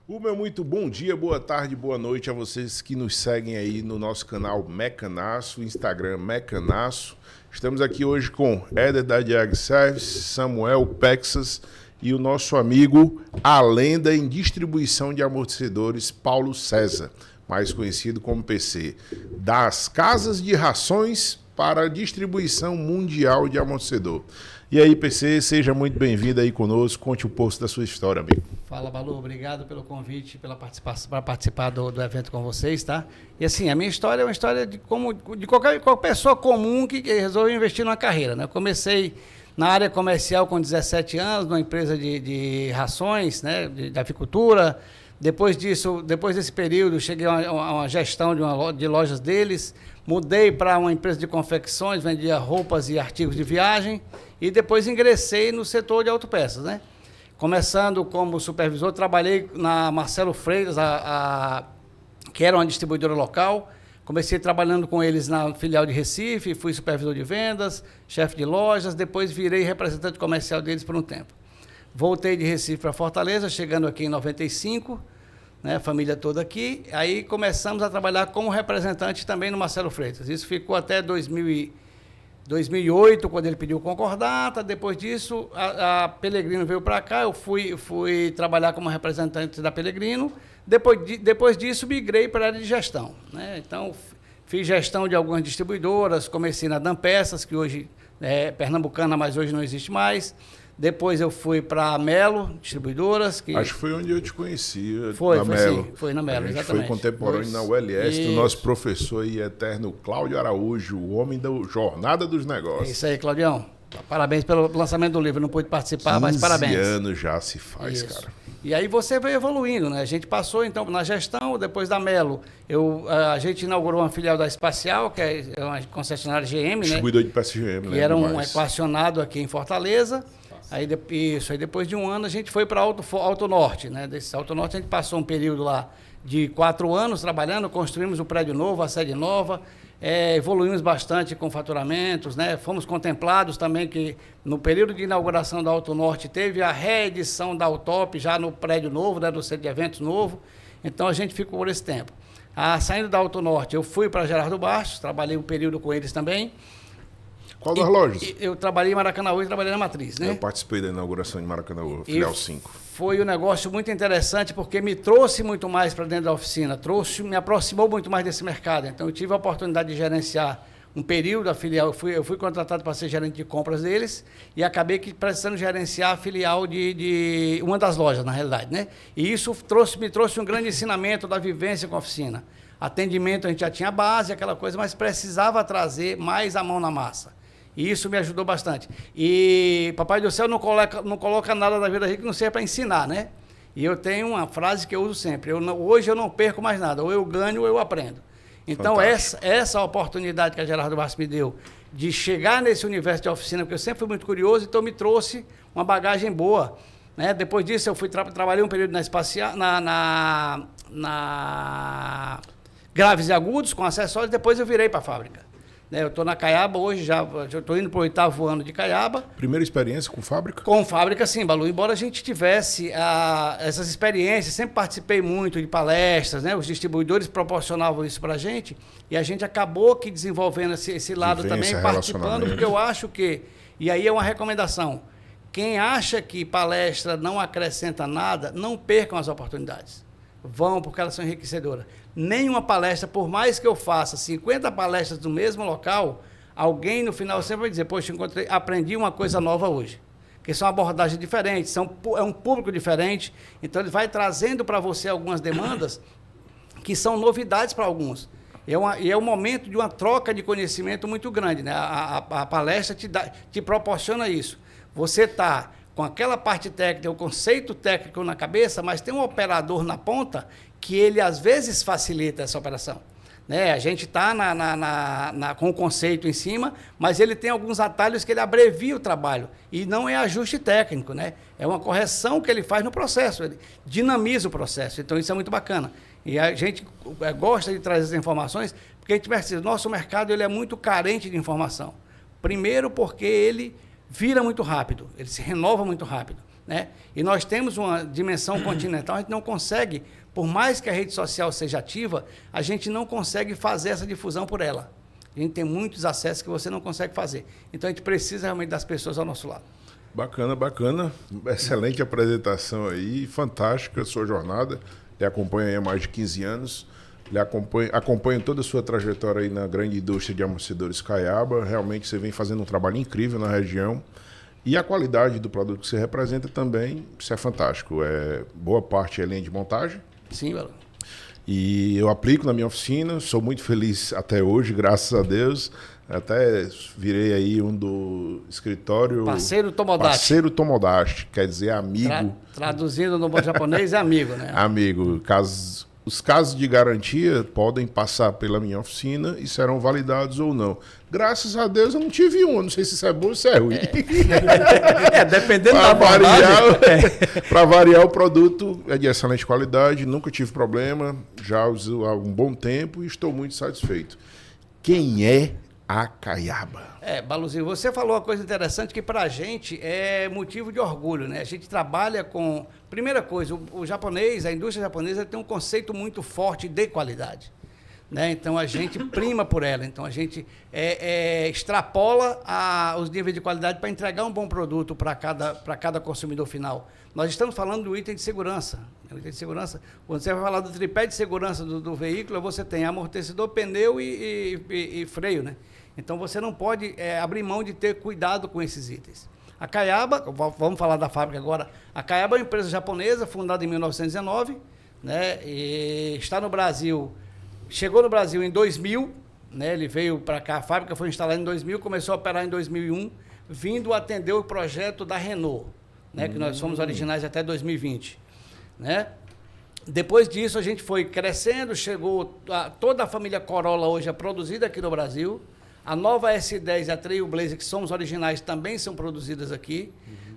O meu muito bom dia, boa tarde, boa noite a vocês que nos seguem aí no nosso canal Mecanaço, Instagram Mecanaço. Estamos aqui hoje com Éder da Diag Service, Samuel Pexas e o nosso amigo, a lenda em distribuição de amortecedores, Paulo César, mais conhecido como PC, das casas de rações para a distribuição mundial de amortecedor. E aí, PC, seja muito bem-vindo aí conosco, conte um pouco da sua história, amigo. Fala, Balu, obrigado pelo convite, pela participação, para participar do evento com vocês, tá? E assim, a minha história é uma história de qualquer pessoa comum que resolveu investir numa carreira, né? Eu comecei na área comercial com 17 anos, numa empresa de rações, né, de avicultura. Depois desse período, cheguei a uma gestão de lojas deles, mudei para uma empresa de confecções, vendia roupas e artigos de viagem, e depois ingressei no setor de autopeças, né? Começando como supervisor, trabalhei na Marcelo Freitas, que era uma distribuidora local. Comecei trabalhando com eles na filial de Recife, fui supervisor de vendas, chefe de lojas, depois virei representante comercial deles por um tempo. Voltei de Recife para Fortaleza, chegando aqui em 95, né, família toda aqui. Aí começamos a trabalhar como representante também no Marcelo Freitas. Isso ficou até 2008, quando ele pediu concordata. Depois disso, a Pelegrino veio para cá, eu fui trabalhar como representante da Pelegrino. Depois disso, migrei para a área de gestão, né? Então, fiz gestão de algumas distribuidoras, comecei na Dan Peças, que hoje é pernambucana, mas hoje não existe mais. Depois eu fui para a Melo, distribuidoras. Acho que foi onde eu te conheci, na Melo. Foi na Melo, exatamente. Foi contemporâneo na ULS, do nosso professor e eterno Cláudio Araújo, o homem da Jornada dos Negócios. É isso aí, Claudião. Parabéns pelo lançamento do livro. Não pude participar, mas parabéns. 15 anos já se faz, isso. Cara. E aí você veio evoluindo, né? A gente passou, então, na gestão, depois da Melo, a gente inaugurou uma filial da Espacial, que é uma concessionária GM, distribuidor de peças GM, né? Que era um equacionado aqui em Fortaleza. Aí depois de um ano a gente foi para Alto Norte, né? Desse Alto Norte a gente passou um período lá de 4 anos trabalhando, construímos um prédio novo, a sede nova, evoluímos bastante com faturamentos, né? Fomos contemplados também que no período de inauguração da Alto Norte teve a reedição da Autop já no prédio novo, né? Do centro de eventos novo, então a gente ficou por esse tempo. Saindo da Alto Norte eu fui para Gerardo Bastos, trabalhei um período com eles também. Qual das lojas? Eu trabalhei em Maracanaú e trabalhei na Matriz, né? Eu participei da inauguração de Maracanaú, filial 5. Foi um negócio muito interessante porque me trouxe muito mais para dentro da oficina, me aproximou muito mais desse mercado. Então eu tive a oportunidade de gerenciar um período a filial. Eu fui contratado para ser gerente de compras deles e acabei precisando gerenciar a filial de uma das lojas, na realidade, né? E isso me trouxe um grande ensinamento da vivência com a oficina. Atendimento a gente já tinha base, aquela coisa, mas precisava trazer mais a mão na massa. E isso me ajudou bastante. E Papai do Céu não coloca nada na vida da gente que não seja para ensinar, né? E eu tenho uma frase que eu uso sempre. Hoje eu não perco mais nada. Ou eu ganho ou eu aprendo. Então, essa oportunidade que a Gerardo Bastos me deu de chegar nesse universo de oficina, porque eu sempre fui muito curioso, então me trouxe uma bagagem boa, né? Depois disso, eu trabalhei um período na Espacial, na Graves e Agudos, com acessórios, depois eu virei para a fábrica. Eu estou na Caiaba hoje, já estou indo para o 8º ano de Caiaba. Primeira experiência com fábrica? Com fábrica, sim, Balu. Embora a gente tivesse essas experiências, sempre participei muito de palestras, né? Os distribuidores proporcionavam isso para a gente e a gente acabou que desenvolvendo esse lado também, participando, porque eu acho que, e aí é uma recomendação, quem acha que palestra não acrescenta nada, não percam as oportunidades. Vão, porque elas são enriquecedoras. Nenhuma palestra, por mais que eu faça 50 palestras no mesmo local, alguém no final sempre vai dizer, poxa, aprendi uma coisa nova hoje. Porque são abordagens diferentes, é um público diferente, então ele vai trazendo para você algumas demandas que são novidades para alguns. E é um momento de uma troca de conhecimento muito grande, né? A palestra te proporciona isso. Você está com aquela parte técnica, o conceito técnico na cabeça, mas tem um operador na ponta que ele, às vezes, facilita essa operação. Né? A gente está com o conceito em cima, mas ele tem alguns atalhos que ele abrevia o trabalho. E não é ajuste técnico, né? É uma correção que ele faz no processo, ele dinamiza o processo. Então, isso é muito bacana. E a gente gosta de trazer essas informações, porque a gente percebe que o nosso mercado ele é muito carente de informação. Primeiro, porque ele vira muito rápido, ele se renova muito rápido. né? E nós temos uma dimensão continental, a gente não consegue, por mais que a rede social seja ativa, a gente não consegue fazer essa difusão por ela. A gente tem muitos acessos que você não consegue fazer. Então, a gente precisa realmente das pessoas ao nosso lado. Bacana, bacana. Excelente apresentação aí, fantástica a sua jornada. Lhe acompanho aí há mais de 15 anos. Acompanho toda a sua trajetória aí na grande indústria de amortecedores Caiaba. Realmente você vem fazendo um trabalho incrível na região. E a qualidade do produto que você representa também, isso é fantástico. Boa parte é linha de montagem. Sim, Valor. E eu aplico na minha oficina, sou muito feliz até hoje, graças a Deus. Até virei aí um do escritório... Parceiro Tomodachi. Parceiro Tomodachi, quer dizer amigo. Traduzindo no bom japonês, é amigo, né? Amigo. Os casos de garantia podem passar pela minha oficina e serão validados ou não. Graças a Deus eu não tive um, não sei se isso é bom ou se é ruim. Dependendo da variar. Para variar, o produto é de excelente qualidade, nunca tive problema, já uso há um bom tempo e estou muito satisfeito. Quem é a Caiaba? Baluzinho, você falou uma coisa interessante que para a gente é motivo de orgulho, né? A gente trabalha com... Primeira coisa, o japonês, a indústria japonesa tem um conceito muito forte de qualidade, né? Então, a gente prima por ela. Então, a gente extrapola os níveis de qualidade para entregar um bom produto para cada consumidor final. Nós estamos falando do item de segurança. O item de segurança, quando você vai falar do tripé de segurança do veículo, você tem amortecedor, pneu e freio, né? Então, você não pode abrir mão de ter cuidado com esses itens. A Caiaba, vamos falar da fábrica agora, a Caiaba é uma empresa japonesa, fundada em 1919, né? E está no Brasil, chegou no Brasil em 2000, né? Ele veio para cá, a fábrica foi instalada em 2000, começou a operar em 2001, vindo atender o projeto da Renault, né? Que nós somos originais até 2020, né? Depois disso, a gente foi crescendo, chegou toda a família Corolla hoje é produzida aqui no Brasil. A nova S10 e a Trailblazer, que somos originais, também são produzidas aqui.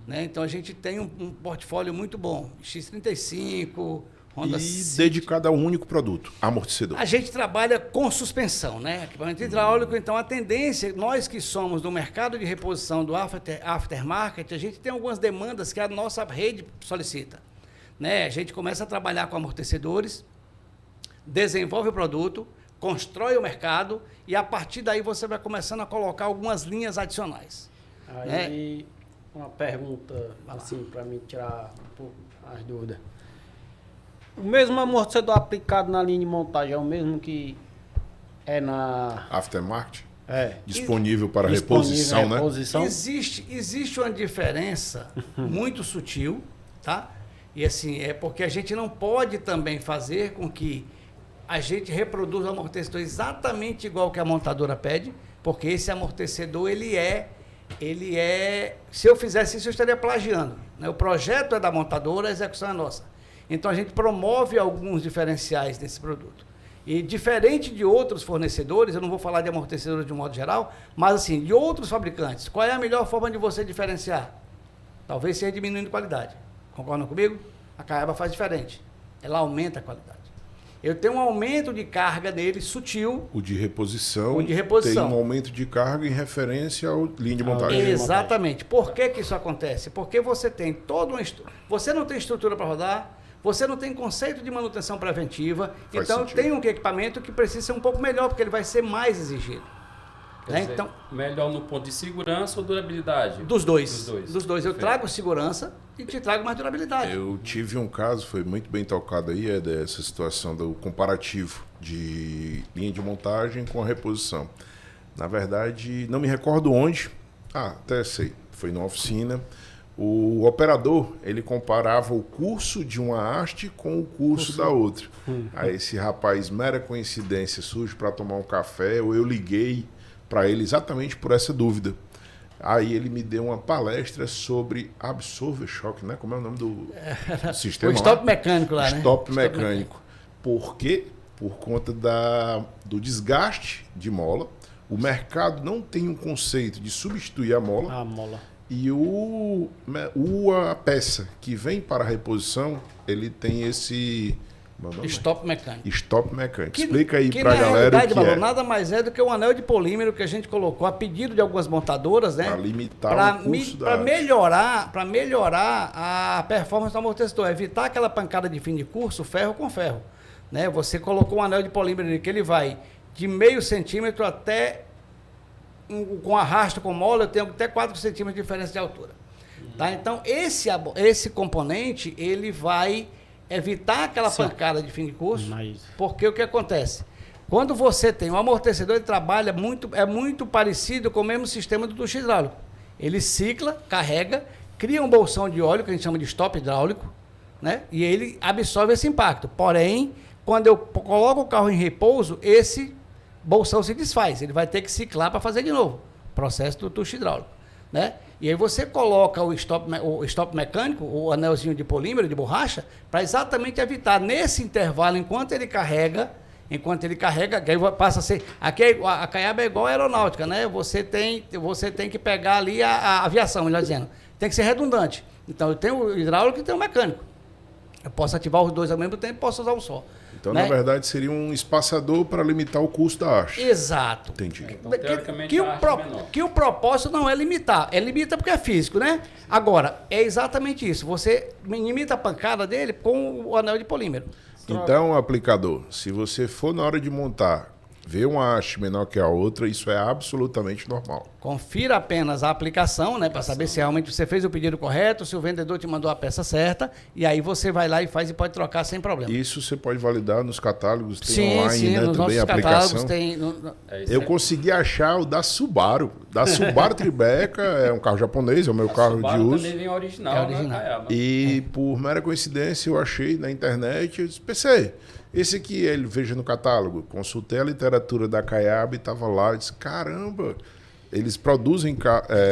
Né? Então, a gente tem um portfólio muito bom. X35, Honda City. Dedicado a um único produto, amortecedor. A gente trabalha com suspensão, né? Equipamento hidráulico. Então, a tendência, nós que somos do mercado de reposição do aftermarket, a gente tem algumas demandas que a nossa rede solicita. Né? A gente começa a trabalhar com amortecedores, desenvolve o produto, constrói o mercado e a partir daí você vai começando a colocar algumas linhas adicionais. Aí, uma pergunta assim para mim tirar um pouco as dúvidas. O mesmo amortecedor aplicado na linha de montagem é o mesmo que é na Aftermarket? É. Disponível para reposição, né? Existe uma diferença muito sutil, tá? E assim, é porque a gente não pode também fazer com que a gente reproduz o amortecedor exatamente igual que a montadora pede, porque esse amortecedor, ele é... Se eu fizesse isso, eu estaria plagiando. Né? O projeto é da montadora, a execução é nossa. Então, a gente promove alguns diferenciais desse produto. E diferente de outros fornecedores, eu não vou falar de amortecedores de um modo geral, mas assim, de outros fabricantes, qual é a melhor forma de você diferenciar? Talvez seja diminuindo qualidade. Concordam comigo? A Caiaba faz diferente. Ela aumenta a qualidade. Eu tenho um aumento de carga dele sutil. O de reposição. Tem um aumento de carga em referência ao linha de montagem. Exatamente. Por que isso acontece? Porque você tem todo um... Você não tem estrutura para rodar, você não tem conceito de manutenção preventiva, então tem um equipamento que precisa ser um pouco melhor, porque ele vai ser mais exigido. Né? Dizer, então, melhor no ponto de segurança ou durabilidade? Dos dois. Eu trago segurança e te trago mais durabilidade. Eu tive um caso, foi muito bem tocado aí, dessa situação do comparativo de linha de montagem com a reposição. Na verdade, não me recordo onde, até sei, foi numa oficina. O operador, ele comparava o curso de uma haste com o curso da outra. Aí esse rapaz, mera coincidência, surge para tomar um café, ou eu liguei para ele exatamente por essa dúvida. Aí ele me deu uma palestra sobre absorver shock, né? Como é o nome do sistema? O stop mecânico lá, né? Stop mecânico. Por quê? Por conta do desgaste de mola. O mercado não tem um conceito de substituir a mola. E a peça que vem para a reposição, ele tem Stop mecânico. Stop mecânico. Explica aí que pra na galera o realidade, que é. nada mais é do que um anel de polímero que a gente colocou a pedido de algumas montadoras, né? Para limitar o custo Para melhorar a performance do amortecedor, evitar aquela pancada de fim de curso, ferro com ferro, né? Você colocou um anel de polímero ali que ele vai de meio centímetro até com arrasto, com mola, eu tenho até 4 centímetros de diferença de altura. Tá? Então, esse componente, ele vai evitar aquela pancada de fim de curso, porque o que acontece? Quando você tem um amortecedor, ele trabalha é muito parecido com o mesmo sistema do ducho hidráulico. Ele cicla, carrega, cria um bolsão de óleo, que a gente chama de stop hidráulico, né? E ele absorve esse impacto. Porém, quando eu coloco o carro em repouso, esse bolsão se desfaz. Ele vai ter que ciclar para fazer de novo. Processo do ducho hidráulico, né? E aí você coloca o stop mecânico, o anelzinho de polímero, de borracha, para exatamente evitar nesse intervalo, enquanto ele carrega, que aí passa a ser... Aqui a caiaba é igual a aeronáutica, né? Você tem que pegar ali a aviação, melhor dizendo. Tem que ser redundante. Então, eu tenho o hidráulico e tenho o mecânico. Eu posso ativar os dois ao mesmo tempo, posso usar um só. Então, né? na verdade, seria um espaçador para limitar o custo da haste. Exato. Entendi. Então, teoricamente, Que o propósito não é limitar. É limita porque é físico, né? Agora, é exatamente isso. Você limita a pancada dele com o anel de polímero. Então, aplicador, se você for na hora de montar, ver uma haste menor que a outra, isso é absolutamente normal. Confira apenas a aplicação, né? Para saber se realmente você fez o pedido correto, se o vendedor te mandou a peça certa, e aí você vai lá e faz e pode trocar sem problema. Isso você pode validar nos catálogos, tem Sim, online, sim, né? nos Também nossos a aplicação. catálogos tem... Eu consegui achar o da Subaru. Da Subaru Tribeca, é um carro japonês, é o meu carro Subaru de uso. também vem original, É original. né, Caiaba? E por mera coincidência eu achei na internet, eu disse, pensei, esse aqui ele veja no catálogo. Consultei a literatura da Caiaba e estava lá, eu disse, caramba, eles produzem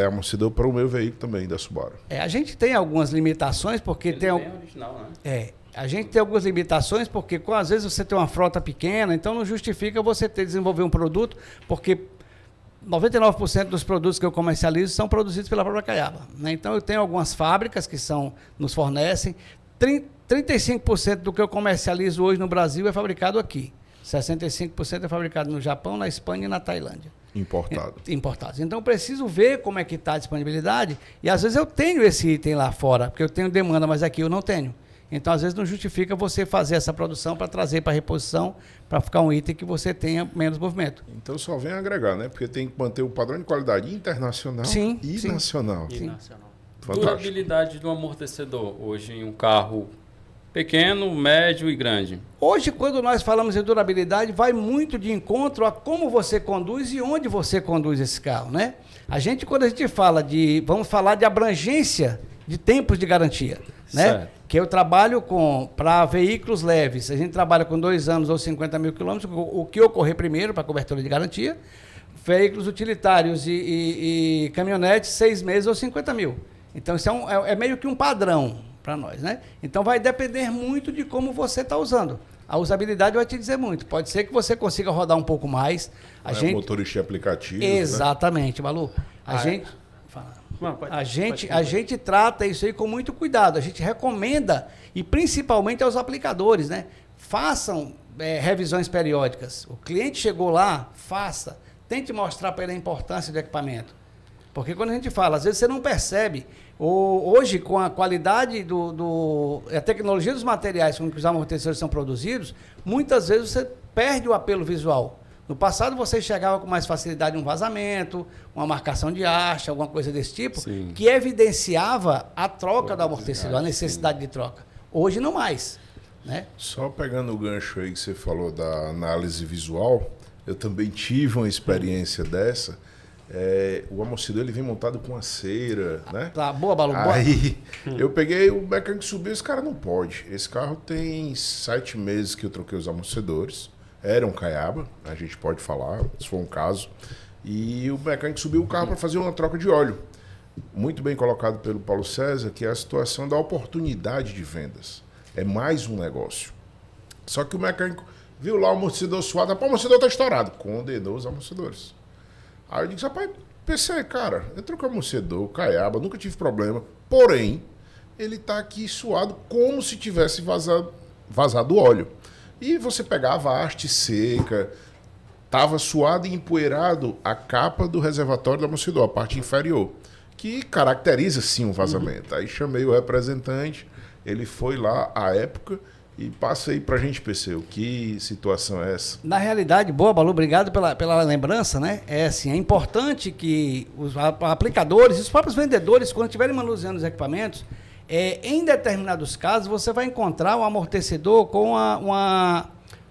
amortecedor para o meu veículo também, da Subaru. A gente tem algumas limitações, porque Ele tem... vem original, né? A gente tem algumas limitações, porque às vezes você tem uma frota pequena, então não justifica você desenvolver um produto, porque 99% dos produtos que eu comercializo são produzidos pela própria Caiaba, né? Então eu tenho algumas fábricas que nos fornecem. 35% do que eu comercializo hoje no Brasil é fabricado aqui. 65% é fabricado no Japão, na Espanha e na Tailândia. Importados. Então eu preciso ver como é que está a disponibilidade, e às vezes eu tenho esse item lá fora, porque eu tenho demanda, mas aqui eu não tenho. Então, às vezes, não justifica você fazer essa produção para trazer para reposição, para ficar um item que você tenha menos movimento. Então, só vem agregar, né? Porque tem que manter o padrão de qualidade internacional e nacional. Sim. Fantástico. Durabilidade do amortecedor hoje em um carro pequeno, médio e grande. Hoje, quando nós falamos em durabilidade, vai muito de encontro a como você conduz e onde você conduz esse carro, né? Quando a gente fala vamos falar de abrangência de tempos de garantia, né? Certo. Que eu trabalho para veículos leves, a gente trabalha com 2 anos ou 50 mil quilômetros, o que ocorrer primeiro para cobertura de garantia. Veículos utilitários e caminhonetes, 6 meses ou 50 mil. Então, isso é meio que um padrão para nós, né? Então, vai depender muito de como você está usando. A usabilidade vai te dizer muito. Pode ser que você consiga rodar um pouco mais. Motorista de aplicativo. Exatamente, né? Malu. A gente trata isso aí com muito cuidado. A gente recomenda, e principalmente aos aplicadores, né? Façam revisões periódicas. O cliente chegou lá, faça. Tente mostrar para ele a importância do equipamento. Porque quando a gente fala, às vezes você não percebe. Hoje, com a qualidade a tecnologia dos materiais com que os amortecedores são produzidos, muitas vezes você perde o apelo visual. No passado, você chegava com mais facilidade um vazamento, uma marcação de haste, alguma coisa desse tipo, Sim. que evidenciava a troca do amortecedor, a necessidade de troca. Hoje, não mais, né? Só pegando o gancho aí que você falou da análise visual, eu também tive uma experiência dessa. O amortecedor ele vem montado com a cera, né? Tá, boa, Balu, boa. Aí eu peguei, o mecânico subiu, esse cara não pode. Esse carro tem 7 meses que eu troquei os amortecedores. Era um Caiaba, a gente pode falar, se for um caso. E o mecânico subiu o carro para fazer uma troca de óleo. Muito bem colocado pelo Paulo César, que é a situação da oportunidade de vendas. É mais um negócio. Só que o mecânico viu lá o amortecedor suado, o amortecedor está estourado. Condenou os amortecedores. Aí eu disse, rapaz, pensei, cara, eu troquei o amortecedor, Caiaba, nunca tive problema. Porém, ele está aqui suado como se tivesse vazado vazado óleo. E você pegava a haste seca, estava suado e empoeirado a capa do reservatório do amortecedor, a parte inferior, que caracteriza sim um vazamento. Aí chamei o representante, ele foi lá à época e passa aí pra gente, PC, que situação é essa? Na realidade, boa, Balu, obrigado pela lembrança, né? É assim, é importante que os aplicadores e os próprios vendedores, quando estiverem manuseando os equipamentos, em determinados casos, você vai encontrar um amortecedor com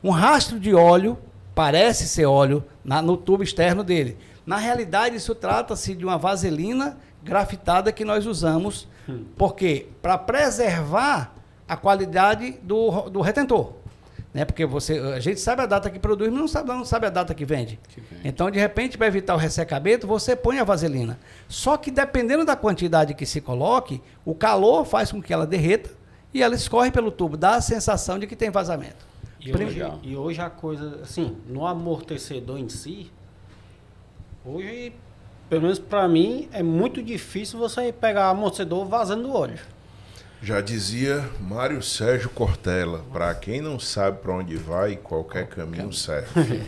um rastro de óleo, parece ser óleo, no tubo externo dele. Na realidade, isso trata-se de uma vaselina grafitada que nós usamos, porque para preservar a qualidade do retentor. Né? Porque a gente sabe a data que produz, mas não sabe a data que vende. Então, de repente, para evitar o ressecamento, você põe a vaselina. Só que dependendo da quantidade que se coloque, o calor faz com que ela derreta e ela escorre pelo tubo, dá a sensação de que tem vazamento. E hoje a coisa, assim, no amortecedor em si, hoje, pelo menos para mim, é muito difícil você pegar amortecedor vazando óleo. Já dizia Mário Sérgio Cortella, para quem não sabe para onde vai, qualquer caminho serve.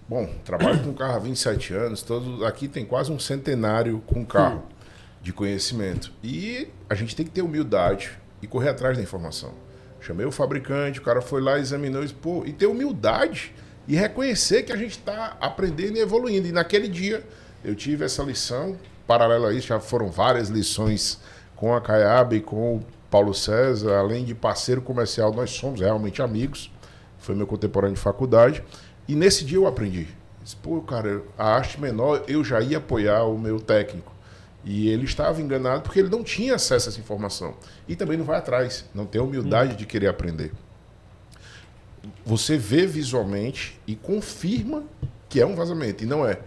Bom, trabalho com carro há 27 anos, aqui tem quase um centenário com carro de conhecimento. E a gente tem que ter humildade e correr atrás da informação. Chamei o fabricante, o cara foi lá, examinou e ter humildade e reconhecer que a gente está aprendendo e evoluindo. E naquele dia eu tive essa lição, paralelo a isso, já foram várias lições com a Caiaba e com o Paulo César, além de parceiro comercial, nós somos realmente amigos. Foi meu contemporâneo de faculdade. E nesse dia eu aprendi. Disse, cara, a haste menor eu já ia apoiar o meu técnico. E ele estava enganado porque ele não tinha acesso a essa informação. E também não vai atrás, não tem a humildade de querer aprender. Você vê visualmente e confirma que é um vazamento. E não é.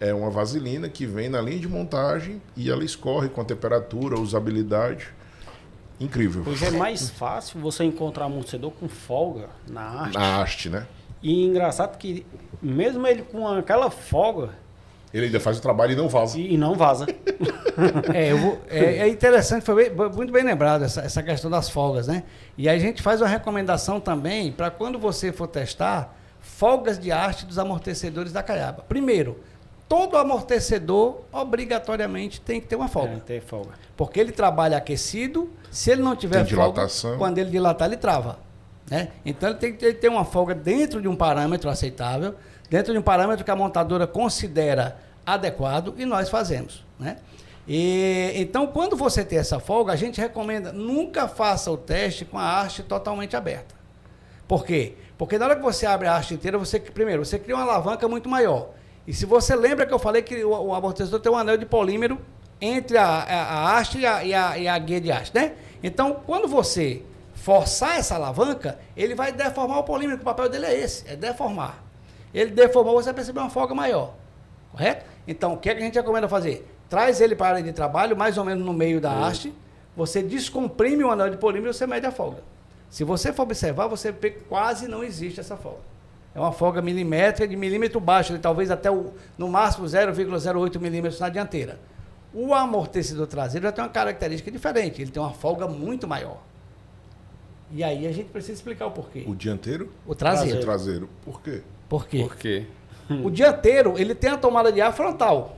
É uma vaselina que vem na linha de montagem e ela escorre com a temperatura, usabilidade. Incrível. Hoje é mais fácil você encontrar amortecedor com folga na haste. Na haste, né? E engraçado que mesmo ele com aquela folga... Ele ainda faz o trabalho e não vaza. E não vaza. É interessante, foi muito bem lembrado essa questão das folgas, né? E aí a gente faz uma recomendação também para quando você for testar, folgas de haste dos amortecedores da Caiaba. Primeiro, todo amortecedor obrigatoriamente tem que ter uma folga. Tem folga. Porque ele trabalha aquecido, se ele não tiver folga, quando ele dilatar, ele trava. Né? Então ele tem que ter uma folga dentro de um parâmetro aceitável, dentro de um parâmetro que a montadora considera adequado e nós fazemos. Né? Então, quando você tem essa folga, a gente recomenda nunca faça o teste com a haste totalmente aberta. Por quê? Porque na hora que você abre a haste inteira, primeiro, você cria uma alavanca muito maior. E se você lembra que eu falei que o amortecedor tem um anel de polímero entre a haste e a guia de haste, né? Então, quando você forçar essa alavanca, ele vai deformar o polímero, que o papel dele é esse, é deformar. Ele deformou, você vai perceber uma folga maior, correto? Então, o que a gente recomenda fazer? Traz ele para a área de trabalho, mais ou menos no meio da haste, você descomprime o anel de polímero e você mede a folga. Se você for observar, você vê que quase não existe essa folga. É uma folga milimétrica de milímetro baixo, ele talvez até no máximo 0,08 milímetros na dianteira. O amortecedor traseiro já tem uma característica diferente, ele tem uma folga muito maior. E aí a gente precisa explicar o porquê. O dianteiro? O traseiro. O traseiro. Por quê? Por quê? Por quê? O dianteiro, ele tem a tomada de ar frontal.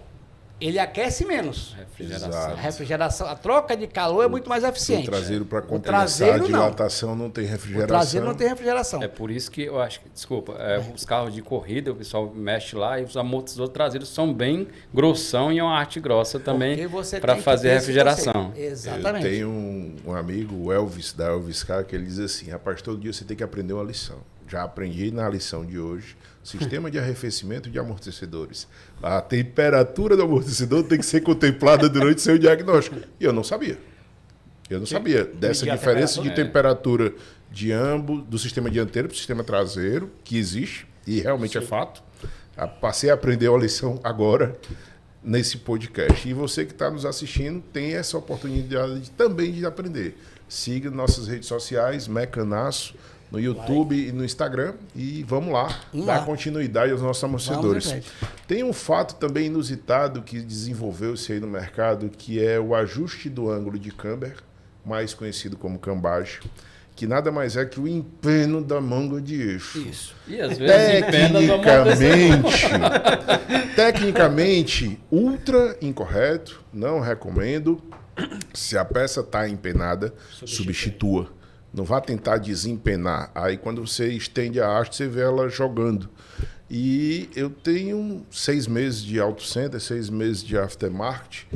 Ele aquece menos. Refrigeração. A refrigeração, a troca de calor é muito mais eficiente. O traseiro, para compensar a dilatação, não tem refrigeração. O traseiro não tem refrigeração. É por isso que eu acho que, desculpa, os carros de corrida, o pessoal mexe lá e os amortecedores traseiros são bem grossão e é uma arte grossa também para fazer a refrigeração. Exatamente. Eu tenho um amigo, o Elvis, da Elvis Car, que ele diz assim, rapaz, todo dia você tem que aprender uma lição. Já aprendi na lição de hoje. Sistema de arrefecimento de amortecedores. A temperatura do amortecedor tem que ser contemplada durante seu diagnóstico. E eu não sabia. Eu não sabia dessa diferença de temperatura de ambos, do sistema dianteiro para o sistema traseiro, que existe, e realmente é fato. Passei a aprender uma lição agora nesse podcast. E você que está nos assistindo tem essa oportunidade também de aprender. Siga nossas redes sociais, Mecanaço, no YouTube e no Instagram. E vamos lá, dar continuidade aos nossos amortecedores. Tem um fato também inusitado que desenvolveu-se aí no mercado, que é o ajuste do ângulo de camber, mais conhecido como cambagem. que nada mais é que o empenho da manga de eixo. Isso. E às vezes empena do amortecedor. Tecnicamente, ultra incorreto, não recomendo. Se a peça está empenada, substitua. Não vá tentar desempenar. Aí quando você estende a haste, você vê ela jogando. E eu tenho 6 meses de auto center, 6 meses de aftermarket.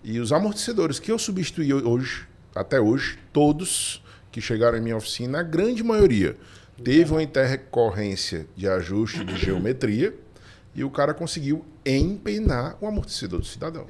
E os amortecedores que eu substituí hoje, até hoje, todos que chegaram em minha oficina, a grande maioria, teve uma intercorrência de ajuste de geometria e o cara conseguiu empenar o amortecedor do cidadão.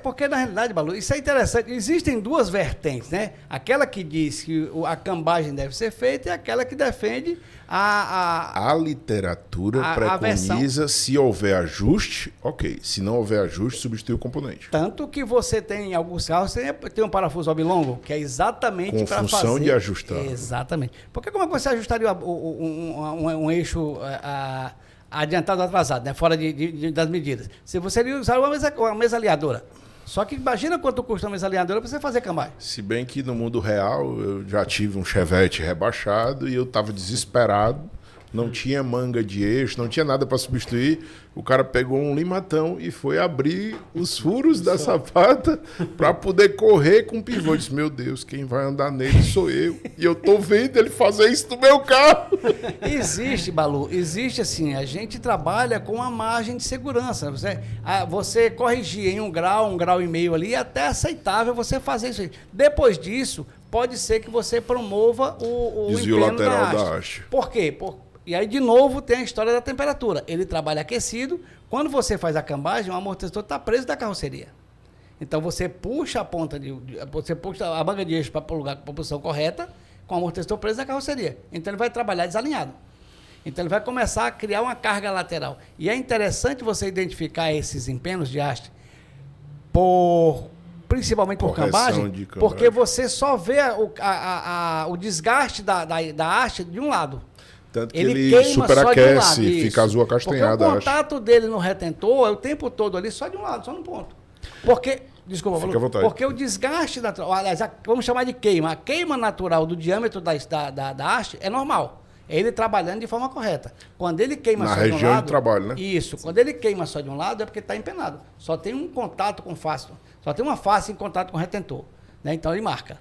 Porque na realidade, Balu, isso é interessante. Existem duas vertentes, né? Aquela que diz que a cambagem deve ser feita e aquela que defende A literatura preconiza, se houver ajuste, ok. Se não houver ajuste, substitui o componente. Tanto que você tem, em alguns carros, tem um parafuso oblongo, que é exatamente para fazer... Com função de ajustar. Exatamente. Porque como é que você ajustaria um eixo adiantado ou atrasado, né? Fora das medidas? Se você usar uma mesa alinhadora. Só que imagina quanto custa uma mesa alinhadora para você fazer cambagem. Se bem que no mundo real eu já tive um Chevette rebaixado e eu estava desesperado, não tinha manga de eixo, não tinha nada para substituir. O cara pegou um limatão e foi abrir os furos da sapata para poder correr com o pivô. Eu disse, meu Deus, quem vai andar nele sou eu. E eu tô vendo ele fazer isso no meu carro. Existe, Balu, existe assim, a gente trabalha com uma margem de segurança. Você corrigir em 1 grau, 1,5 graus ali, é até aceitável você fazer isso aí. Depois disso, pode ser que você promova o desvio lateral da haste. Por quê? E aí, de novo, tem a história da temperatura. Ele trabalha aquecido. Quando você faz a cambagem, o amortecedor está preso da carroceria. Então, você puxa a ponta você puxa a manga de eixo para o lugar com a posição correta, com o amortecedor preso da carroceria. Então, ele vai trabalhar desalinhado. Então, ele vai começar a criar uma carga lateral. E é interessante você identificar esses empenos de haste, principalmente por cambagem, porque você só vê o desgaste da haste de um lado. Tanto que ele superaquece, fica azul acastanhada. Porque o contato dele no retentor é o tempo todo ali, só de um lado, só num ponto. Desculpa, fica à vontade. Porque o desgaste, aliás, vamos chamar de queima. A queima natural do diâmetro da haste é normal. É ele trabalhando de forma correta. Quando ele queima só de um lado... Na região de trabalho, né? Isso. Quando ele queima só de um lado é porque está empenado. Só tem um contato com face. Só tem uma face em contato com o retentor. Né? Então ele marca.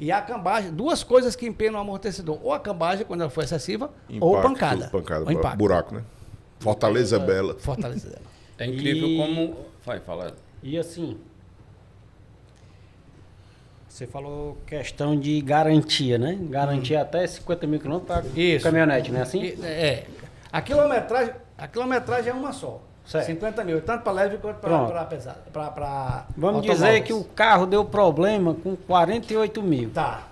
E a cambagem, 2 coisas que empenam o amortecedor. Ou a cambagem, quando ela for excessiva, ou pancada. Ou impacto. Buraco, né? Fortaleza bela. Fortaleza bela. É incrível como... Vai, fala. E assim... Você falou questão de garantia, né? Garantia até 50 mil quilômetros para caminhonete, não é assim? A quilometragem é uma só. Certo. 50 mil, tanto para leve quanto para pesado. Vamos dizer que o carro deu problema com 48 mil. Tá.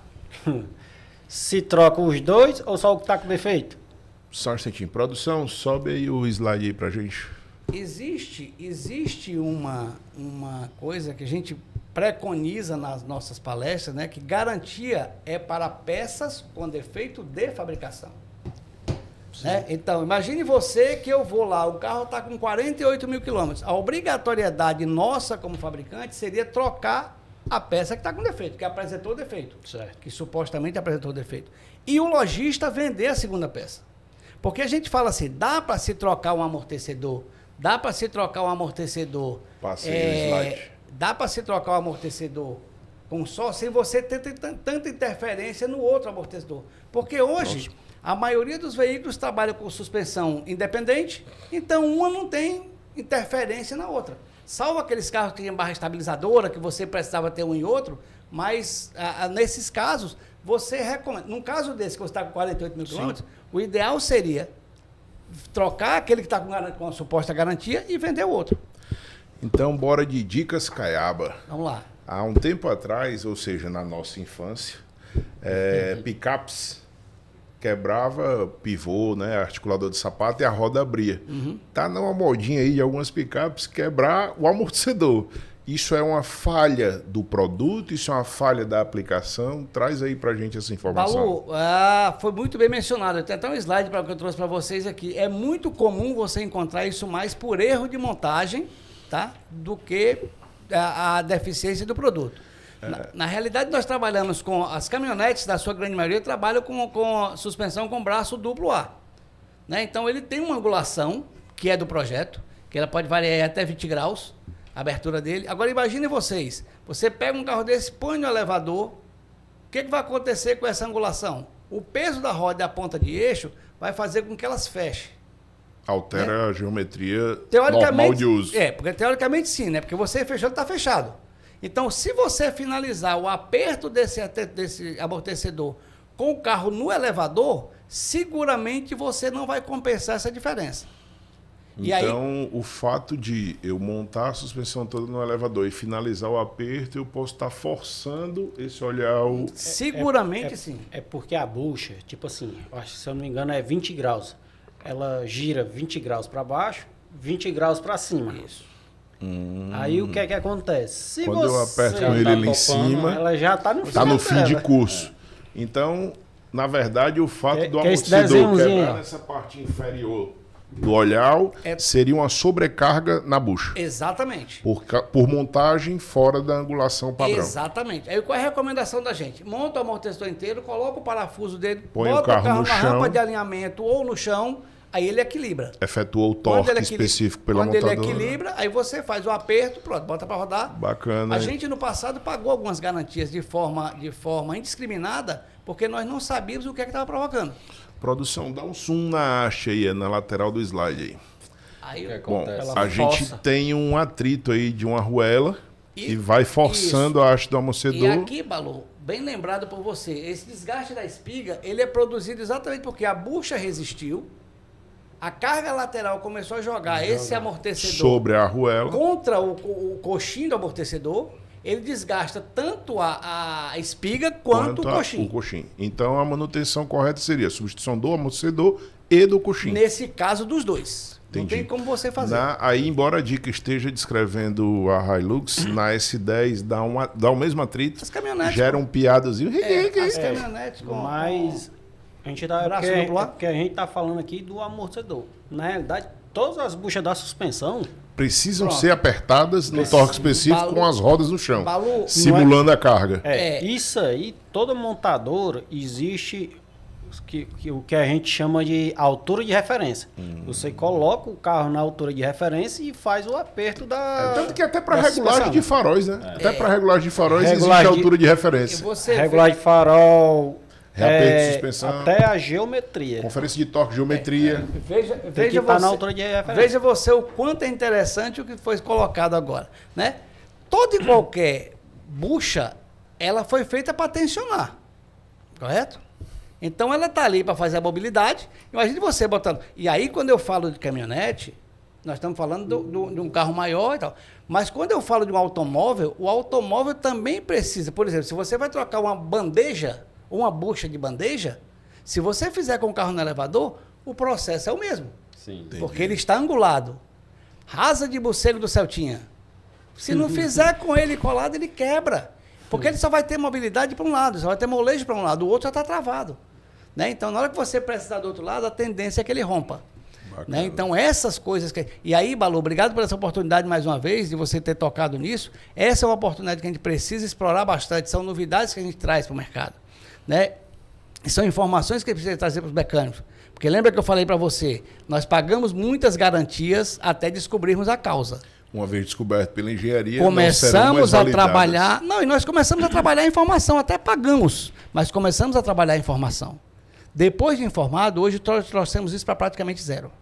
Se troca os dois ou só o que está com defeito? Só um instantinho. Produção, sobe aí o slide aí pra gente. Existe uma coisa que a gente preconiza nas nossas palestras, né? Que garantia é para peças com defeito de fabricação. Né? Então, imagine você que eu vou lá, o carro está com 48 mil quilômetros. A obrigatoriedade nossa como fabricante seria trocar a peça que está com defeito, que apresentou defeito. Certo. Que supostamente apresentou defeito. E o lojista vender a segunda peça. Porque a gente fala assim, dá para se trocar um amortecedor, dá para se trocar um amortecedor. Passei o slide. Dá para se trocar o amortecedor sem você ter tanta interferência no outro amortecedor. Porque hoje... Nossa. A maioria dos veículos trabalha com suspensão independente, então uma não tem interferência na outra. Salvo aqueles carros que tinham barra estabilizadora, que você precisava ter um e outro, mas nesses casos, você recomenda. Num caso desse, que você está com 48 mil quilômetros, o ideal seria trocar aquele que está com a suposta garantia e vender o outro. Então, bora de dicas Caiaba. Vamos lá. Há um tempo atrás, ou seja, na nossa infância, picapes quebrava pivô, né, articulador de sapato e a roda abria. Tá numa modinha aí de algumas picapes quebrar o amortecedor. Isso é uma falha do produto? Isso é uma falha da aplicação? Traz aí pra gente essa informação. Balu, foi muito bem mencionado. Tem até um slide que eu trouxe para vocês aqui. É muito comum você encontrar isso mais por erro de montagem, tá, do que a deficiência do produto. Na realidade, nós trabalhamos com as caminhonetes, na sua grande maioria, trabalham com suspensão com braço duplo A. Né? Então, ele tem uma angulação, que é do projeto, que ela pode variar até 20 graus, a abertura dele. Agora, imagine vocês, você pega um carro desse, põe no elevador, o que vai acontecer com essa angulação? O peso da roda e a ponta de eixo vai fazer com que elas fechem. Altera a geometria normal de uso. Porque teoricamente sim, né? Porque você fechando, está fechado. Então, se você finalizar o aperto desse amortecedor com o carro no elevador, seguramente você não vai compensar essa diferença. Então, o fato de eu montar a suspensão toda no elevador e finalizar o aperto, eu posso estar forçando esse olhar... Seguramente sim. É porque a bucha, tipo assim, acho que se eu não me engano é 20 graus. Ela gira 20 graus para baixo, 20 graus para cima. Isso. Aí o que é que acontece? Quando eu aperto com ele ali em cima, ela já está no fim de curso. Então, na verdade, o fato do amortecedor quebrar nessa parte inferior do olhar seria uma sobrecarga na bucha. Exatamente. Por montagem fora da angulação padrão. Exatamente. Aí qual é a recomendação da gente? Monta o amortecedor inteiro, coloca o parafuso dele, põe bota o carro no na chão, rampa de alinhamento ou no chão, aí ele equilibra. Efetua o torque específico pela montadora. Quando ele equilibra, aí você faz o aperto, pronto, bota para rodar. Bacana. A gente no passado pagou algumas garantias de forma indiscriminada, porque nós não sabíamos o que estava provocando. Produção, dá um zoom na haste aí, na lateral do slide aí. Bom, a gente tem um atrito aí de uma arruela que vai forçando a haste do amortecedor. E aqui, Balu, bem lembrado por você, esse desgaste da espiga, ele é produzido exatamente porque a bucha resistiu, a carga lateral começou a jogar esse amortecedor sobre a arruela contra o coxim do amortecedor. Ele desgasta tanto a espiga quanto o coxim. Então, a manutenção correta seria a substituição do amortecedor e do coxim. Nesse caso, dos dois. Entendi. Não tem como você fazer. Aí, embora a dica esteja descrevendo a Hilux, na S10 dá o mesmo atrito. As caminhonetes. Gera um piadozinho. As caminhonetes com... Mas a gente porque a gente está falando aqui do amortecedor. Na realidade, todas as buchas da suspensão... precisam ser apertadas no torque específico com as rodas no chão, simulando a carga. Isso aí, toda montadora existe o que a gente chama de altura de referência. Você coloca o carro na altura de referência e faz o aperto da... tanto que até para regulagem de faróis, né? Até para regulagem de faróis existe a altura de referência. Regulagem de farol... reaperto de suspensão. Até a geometria. Conferência de torque, geometria. Veja você, na altura de referência. Veja você o quanto é interessante o que foi colocado agora. Né? Toda e qualquer bucha, ela foi feita para tensionar. Correto? Então, ela está ali para fazer a mobilidade. Imagine você botando... E aí, quando eu falo de caminhonete, nós estamos falando de um carro maior e tal. Mas quando eu falo de um automóvel, o automóvel também precisa... Por exemplo, se você vai trocar uma bandeja... uma bucha de bandeja, se você fizer com o carro no elevador, o processo é o mesmo. Sim. Porque ele está angulado. Rasa de morcego do Celtinha. Se não fizer com ele colado, ele quebra. Porque ele só vai ter mobilidade para um lado, só vai ter molejo para um lado, o outro já está travado. Né? Então, na hora que você precisar do outro lado, a tendência é que ele rompa. Né? Então, essas coisas... E aí, Balu, obrigado por essa oportunidade mais uma vez, de você ter tocado nisso. Essa é uma oportunidade que a gente precisa explorar bastante. São novidades que a gente traz para o mercado. Né? E são informações que precisa trazer para os mecânicos. Porque lembra que eu falei para você, nós pagamos muitas garantias até descobrirmos a causa. Uma vez descoberto pela engenharia, começamos a trabalhar... Não, e nós começamos a trabalhar a informação, até pagamos, mas começamos a trabalhar a informação. Depois de informado, hoje trouxemos isso para praticamente zero.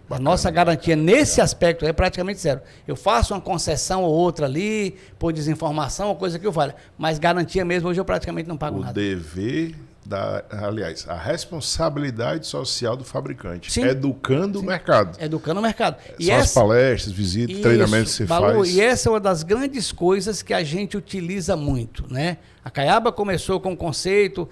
A nossa garantia nesse aspecto é praticamente zero. Eu faço uma concessão ou outra ali, por desinformação ou coisa que eu falo. Mas garantia mesmo, hoje eu praticamente não pago nada. O dever, aliás, a responsabilidade social do fabricante. Sim. Educando o mercado. Educando o mercado. São as palestras, visitas, treinamentos que você faz. E essa é uma das grandes coisas que a gente utiliza muito, né? A Caiaba começou com o conceito,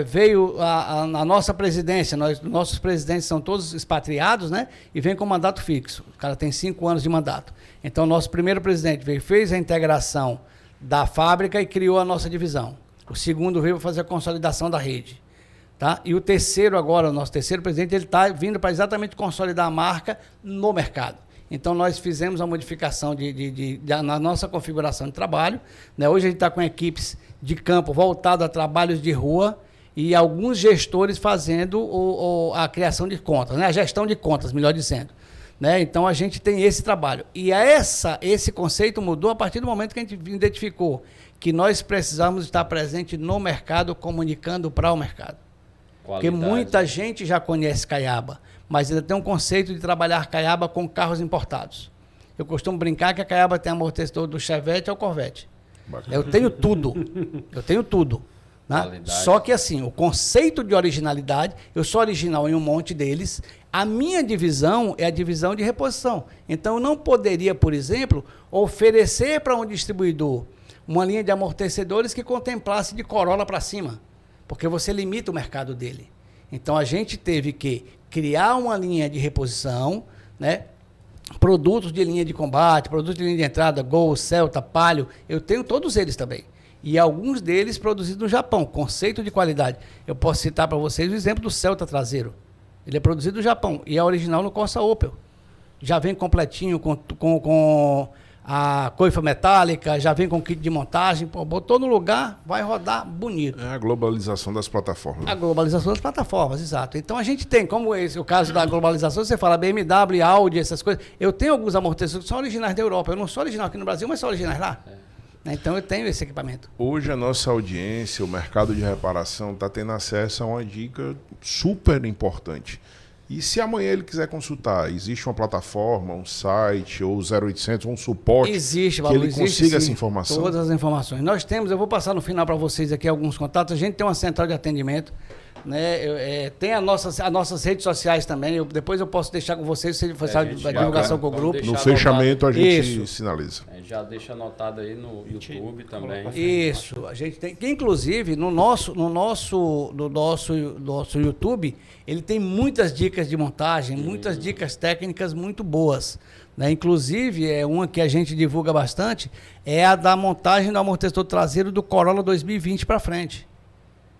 veio a nossa presidência, nossos presidentes são todos expatriados, né? E vem com mandato fixo. O cara tem 5 anos de mandato. Então, nosso primeiro presidente veio, fez a integração da fábrica e criou a nossa divisão. O segundo veio para fazer a consolidação da rede. Tá? E o terceiro agora, o nosso terceiro presidente, ele está vindo para exatamente consolidar a marca no mercado. Então, nós fizemos a modificação na nossa configuração de trabalho. Né? Hoje, a gente está com equipes de campo voltadas a trabalhos de rua e alguns gestores fazendo a criação de contas, né? A gestão de contas, melhor dizendo. Né? Então, a gente tem esse trabalho. E esse conceito mudou a partir do momento que a gente identificou que nós precisamos estar presente no mercado, comunicando para o mercado. Porque muita gente já conhece Caiaba, mas ainda tem um conceito de trabalhar Caiaba com carros importados. Eu costumo brincar que a Caiaba tem amortecedor do Chevette ao Corvette. Bacana. Eu tenho tudo. Né? Só que assim, o conceito de originalidade, eu sou original em um monte deles. A minha divisão é a divisão de reposição. Então, eu não poderia, por exemplo, oferecer para um distribuidor uma linha de amortecedores que contemplasse de Corolla para cima, porque você limita o mercado dele. Então, a gente teve que criar uma linha de reposição, né? Produtos de linha de combate, produtos de linha de entrada, Gol, Celta, Palio, eu tenho todos eles também. E alguns deles produzidos no Japão, conceito de qualidade. Eu posso citar para vocês o exemplo do Celta traseiro. Ele é produzido no Japão e é original no Corsa Opel. Já vem completinho com a coifa metálica, já vem com kit de montagem, botou no lugar, vai rodar bonito. É a globalização das plataformas. A globalização das plataformas, exato. Então a gente tem, como o caso da globalização, você fala BMW, Audi, essas coisas. Eu tenho alguns amortecedores que são originais da Europa. Eu não sou original aqui no Brasil, mas sou originais lá. Então eu tenho esse equipamento. Hoje a nossa audiência, o mercado de reparação, está tendo acesso a uma dica super importante. E se amanhã ele quiser consultar, existe uma plataforma, um site, ou 0800, um suporte existe, que ele consiga sim, essa informação? Todas as informações. Nós temos, eu vou passar no final para vocês aqui alguns contatos. A gente tem uma central de atendimento, né? Tem as nossas redes sociais também. Depois eu posso deixar com vocês, se fazer a divulgação com o grupo. No fechamento a gente sinaliza. Já deixa anotado aí no YouTube também. Isso, a gente tem. Que, inclusive, no nosso YouTube, ele tem muitas dicas de montagem, muitas dicas técnicas muito boas. Né? Inclusive, uma que a gente divulga bastante é a da montagem do amortecedor traseiro do Corolla 2020 para frente.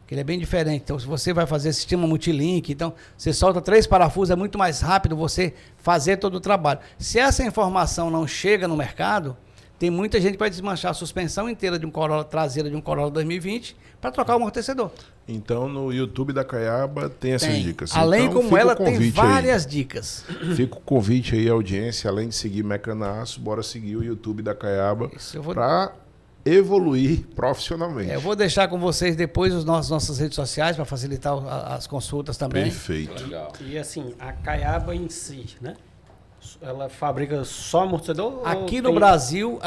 Que ele é bem diferente. Então, se você vai fazer sistema multilink, então você solta 3 parafusos, é muito mais rápido você fazer todo o trabalho. Se essa informação não chega no mercado, tem muita gente que vai desmanchar a suspensão inteira de um Corolla traseira de um Corolla 2020 para trocar o amortecedor. Então, no YouTube da Caiaba tem essas dicas. Além então, como ela tem várias dicas. Fica o convite aí, audiência, além de seguir Mecanaço, bora seguir o YouTube da Caiaba para evoluir profissionalmente. Eu vou deixar com vocês depois as nossas redes sociais para facilitar as consultas também. Perfeito. Legal. E assim, a Caiaba em si, né? Ela fabrica só amortecedor? Aqui no Brasil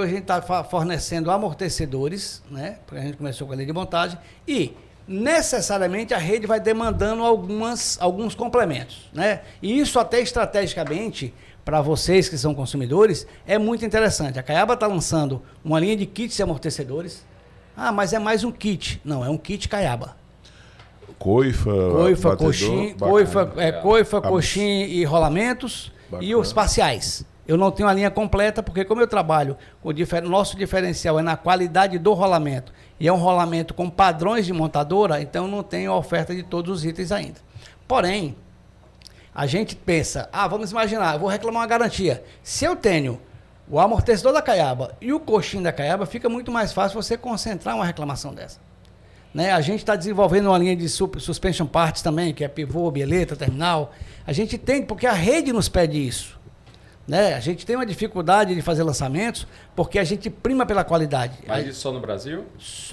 a gente está fornecendo amortecedores, né? Porque a gente começou com a linha de montagem e necessariamente a rede vai demandando alguns complementos, né? E isso até estrategicamente para vocês que são consumidores é muito interessante. A Caiaba está lançando uma linha de kits de amortecedores. Ah, mas é mais um kit. Não, é um kit Caiaba. Coifa, coxim e rolamentos. Bacana. E os parciais. Eu não tenho a linha completa, porque como eu trabalho, nosso diferencial é na qualidade do rolamento. E é um rolamento com padrões de montadora, então eu não tenho a oferta de todos os itens ainda. Porém, a gente pensa, vamos imaginar, eu vou reclamar uma garantia. Se eu tenho o amortecedor da Caiaba e o coxim da Caiaba, fica muito mais fácil você concentrar uma reclamação dessa. Né? A gente está desenvolvendo uma linha de suspension parts também, que é pivô, bieleta, terminal. A gente tem, porque a rede nos pede isso. Né? A gente tem uma dificuldade de fazer lançamentos, porque a gente prima pela qualidade. Mas isso só no Brasil?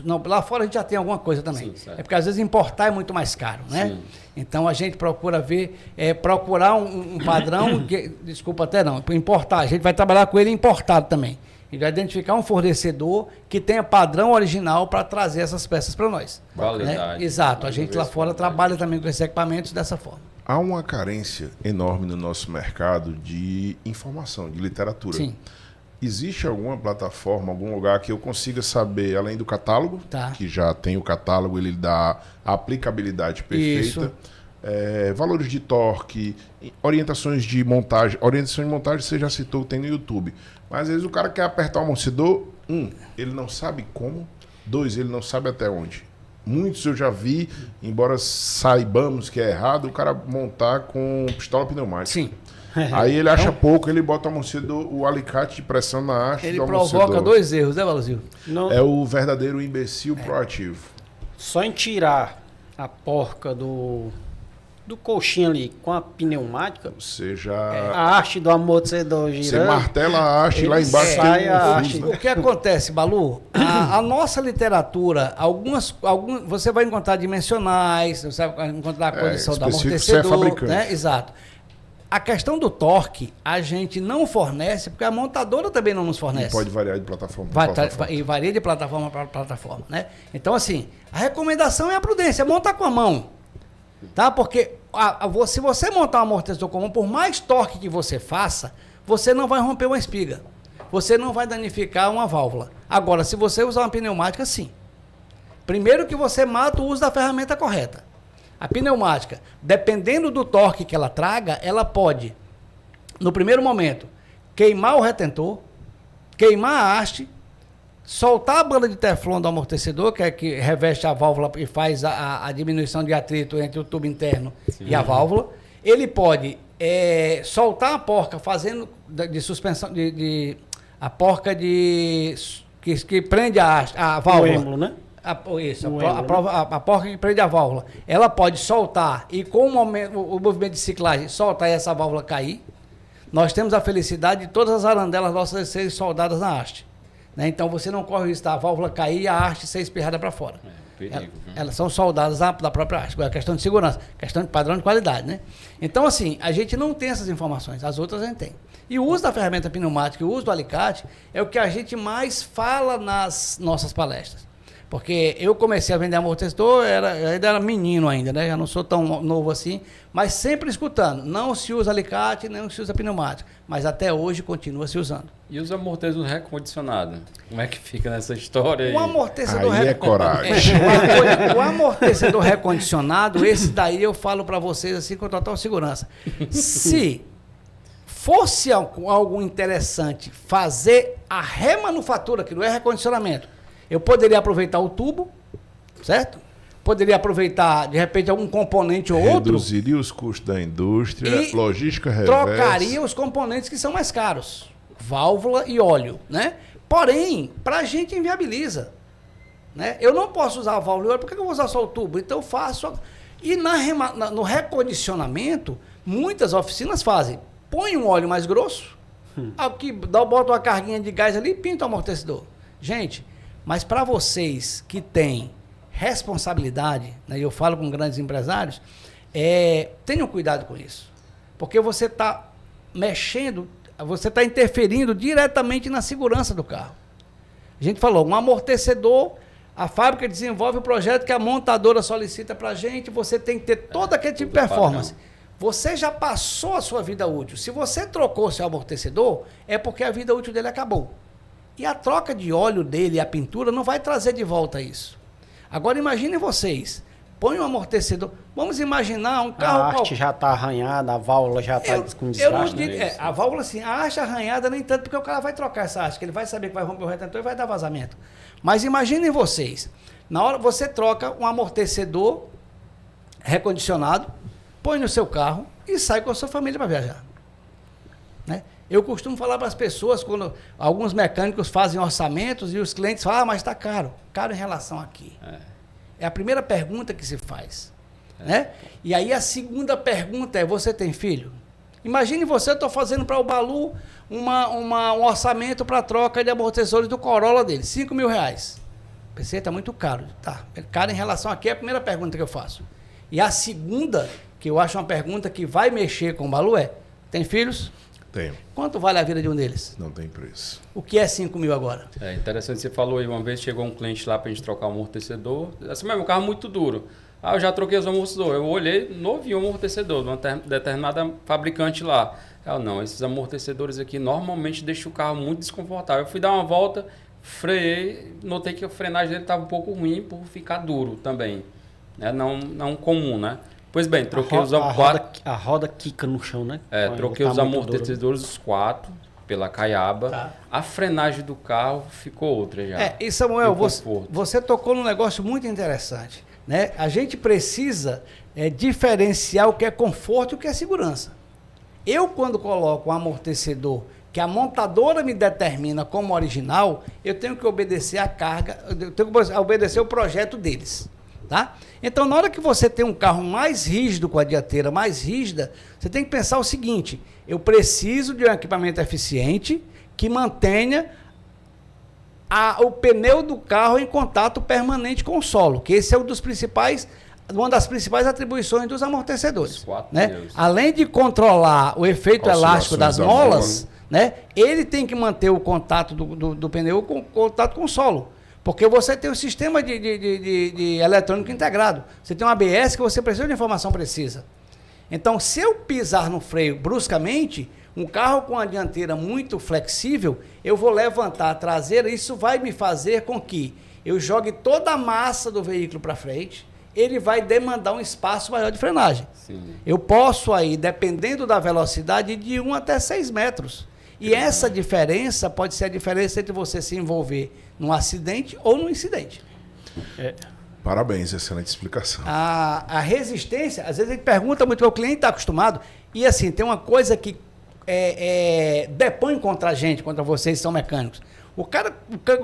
Não, lá fora a gente já tem alguma coisa também. Sim, é porque às vezes importar é muito mais caro, né? Sim. Então a gente procura procurar um padrão, desculpa até não, importar. A gente vai trabalhar com ele importado também. A gente vai identificar um fornecedor que tenha padrão original para trazer essas peças para nós. Qualidade. Né? Exato. A gente lá fora trabalha também com esses equipamentos dessa forma. Há uma carência enorme no nosso mercado de informação, de literatura. Sim. Existe alguma plataforma, algum lugar que eu consiga saber, além do catálogo, que já tem o catálogo, ele dá a aplicabilidade perfeita, valores de torque, orientações de montagem. Orientações de montagem você já citou, tem no YouTube. Mas às vezes o cara quer apertar o amortecedor, ele não sabe como, 2, ele não sabe até onde. Muitos eu já vi, embora saibamos que é errado, o cara montar com pistola pneumática. Sim. Aí ele acha pouco, ele bota o alicate de pressão na haste ele do amortecedor. Provoca 2 erros, né, Valzil? É o verdadeiro imbecil proativo. Só em tirar a porca do colchinho ali com a pneumática, Você já... a haste do amortecedor girando... Você martela a haste lá embaixo. sai tem a um haste. fuso, né? O que acontece, Balu? A nossa literatura, alguns, você vai encontrar dimensionais, você vai encontrar a condição do específico, você é amortecedor, fabricante. né? Exato. A questão do torque, a gente não fornece, porque a montadora também não nos fornece. E pode variar de plataforma para plataforma. E varia de plataforma para plataforma, né? Então, assim, a recomendação é a prudência, montar com a mão, tá? Porque se você montar um amortecedor com a mão, por mais torque que você faça, você não vai romper uma espiga. Você não vai danificar uma válvula. Agora, se você usar uma pneumática, sim. Primeiro que você mata o uso da ferramenta correta. A pneumática, dependendo do torque que ela traga, ela pode, no primeiro momento, queimar o retentor, queimar a haste, soltar a banda de teflon do amortecedor, que é que reveste a válvula e faz a diminuição de atrito entre o tubo interno e a válvula. Ele pode soltar a porca fazendo de suspensão, a porca que prende a válvula. O êmbolo, né? A porca que prende a válvula. Ela pode soltar e com o movimento de ciclagem, soltar e essa válvula cair. Nós temos a felicidade de todas as arandelas nossas serem soldadas na haste. Né? Então você não corre o risco da válvula cair e a haste ser espirrada para fora. Perigo, elas são soldadas da própria haste. É questão de segurança, questão de padrão de qualidade. Né? Então, assim, a gente não tem essas informações, as outras a gente tem. E o uso da ferramenta pneumática e o uso do alicate é o que a gente mais fala nas nossas palestras. Porque eu comecei a vender amortecedor, eu ainda era menino ainda, né? Já não sou tão novo assim, mas sempre escutando. Não se usa alicate, não se usa pneumática. Mas até hoje continua se usando. E os amortecedores recondicionados? Como é que fica nessa história aí? O amortecedor Aí é coragem. O amortecedor recondicionado, esse daí eu falo para vocês assim com total segurança. Se fosse algo interessante fazer a remanufatura, que não é recondicionamento, eu poderia aproveitar o tubo, certo? Poderia aproveitar, de repente, algum componente ou outro. Reduziria os custos da indústria, logística reversa. Trocaria os componentes que são mais caros. Válvula e óleo, né? Porém, para a gente inviabiliza. Né? Eu não posso usar a válvula e óleo, por que eu vou usar só o tubo? Então eu faço... E no recondicionamento, muitas oficinas fazem. Põe um óleo mais grosso, aqui, bota uma carguinha de gás ali e pinta o amortecedor. Gente... Mas para vocês que têm responsabilidade, né, eu falo com grandes empresários, tenham cuidado com isso. Porque você está mexendo, você está interferindo diretamente na segurança do carro. A gente falou, um amortecedor, a fábrica desenvolve o projeto que a montadora solicita para a gente, você tem que ter todo aquele tipo de performance. Você já passou a sua vida útil. Se você trocou seu amortecedor, é porque a vida útil dele acabou. E a troca de óleo dele e a pintura não vai trazer de volta isso. Agora imaginem vocês, põe um amortecedor, vamos imaginar um carro... A haste já está arranhada, a válvula já está com desgaste. A válvula sim, a haste arranhada nem tanto, porque o cara vai trocar essa haste, que ele vai saber que vai romper o retentor e vai dar vazamento. Mas imaginem vocês, na hora você troca um amortecedor recondicionado, põe no seu carro e sai com a sua família para viajar. Né? Eu costumo falar para as pessoas, quando alguns mecânicos fazem orçamentos e os clientes falam, mas está caro. Caro em relação aqui. É a primeira pergunta que se faz. Né? E aí a segunda pergunta é, você tem filho? Imagine você, eu estou fazendo para o Balu um orçamento para troca de amortecedores do Corolla dele, R$5.000. Pensei, está muito caro. Tá, caro em relação aqui é a primeira pergunta que eu faço. E a segunda, que eu acho uma pergunta que vai mexer com o Balu tem filhos? Tenho. Quanto vale a vida de um deles? Não tem preço. O que é 5.000 agora? É interessante, você falou aí, uma vez chegou um cliente lá pra gente trocar o amortecedor. Assim mesmo, um carro muito duro. Eu já troquei os amortecedores. Eu olhei, novinho o amortecedor de uma determinada fabricante lá. Não, esses amortecedores aqui normalmente deixam o carro muito desconfortável. Eu fui dar uma volta, freiei, notei que a frenagem dele estava um pouco ruim por ficar duro também. Né? Não comum, né? Pois bem, troquei a roda quica no chão, né? Troquei os amortecedores, os 4, pela caiaba. Tá. A frenagem do carro ficou outra já. E Samuel, você tocou num negócio muito interessante. Né? A gente precisa diferenciar o que é conforto e o que é segurança. Eu, quando coloco um amortecedor que a montadora me determina como original, eu tenho que obedecer a carga, eu tenho que obedecer o projeto deles. Tá? Então, na hora que você tem um carro mais rígido, com a dianteira mais rígida, você tem que pensar o seguinte: eu preciso de um equipamento eficiente que mantenha o pneu do carro em contato permanente com o solo, que esse é uma das principais atribuições dos amortecedores. Né? Além de controlar o efeito elástico das molas, né? Ele tem que manter o contato do pneu com contato com o solo. Porque você tem um sistema de eletrônico integrado. Você tem um ABS que você precisa de informação precisa. Então, se eu pisar no freio bruscamente, um carro com a dianteira muito flexível, eu vou levantar a traseira, isso vai me fazer com que eu jogue toda a massa do veículo para frente, ele vai demandar um espaço maior de frenagem. Sim. Eu posso aí, dependendo da velocidade, de 1 até 6 metros. E essa diferença pode ser a diferença entre você se envolver num acidente ou num incidente. Parabéns, excelente explicação. A resistência, às vezes a gente pergunta muito, porque o cliente está acostumado, e assim, tem uma coisa que depõe contra a gente, contra vocês que são mecânicos. O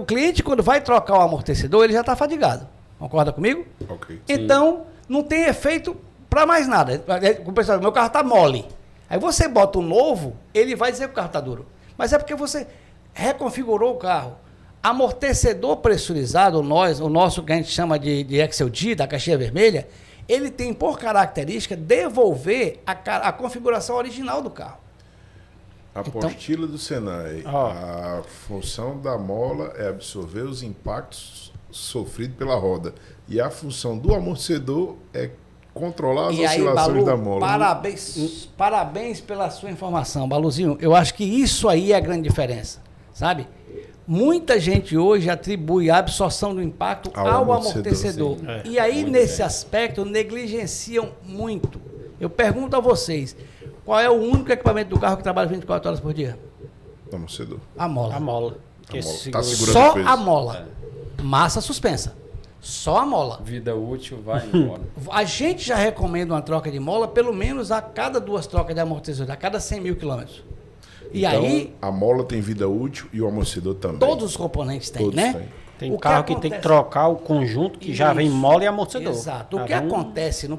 cliente, quando vai trocar o amortecedor, ele já está fadigado. Concorda comigo? Ok. Então, não tem efeito para mais nada. O pessoal, meu carro está mole. Aí você bota o novo, ele vai dizer que o carro está duro. Mas é porque você reconfigurou o carro. Amortecedor pressurizado, o nosso que a gente chama de XLD, da caixinha vermelha, ele tem por característica devolver a configuração original do carro. A apostila do Senai, a função da mola é absorver os impactos sofridos pela roda. E a função do amortecedor é controlar as oscilações Balu, da mola. Parabéns pela sua informação, Baluzinho. Eu acho que isso aí é a grande diferença, sabe? Muita gente hoje atribui a absorção do impacto ao amortecedor. E aí, nesse aspecto, negligenciam muito. Eu pergunto a vocês, qual é o único equipamento do carro que trabalha 24 horas por dia? O amortecedor. A mola. A mola. Tá só a mola. Massa suspensa. Só a mola. Vida útil, vai embora. A gente já recomenda uma troca de mola pelo menos a cada 2 trocas de amortecedor, a cada 100 mil quilômetros. E então, aí, a mola tem vida útil e o amortecedor também. Todos os componentes têm, todos né? Têm. Tem carro que tem que trocar o conjunto que já vem mola e amortecedor. Exato. O que acontece,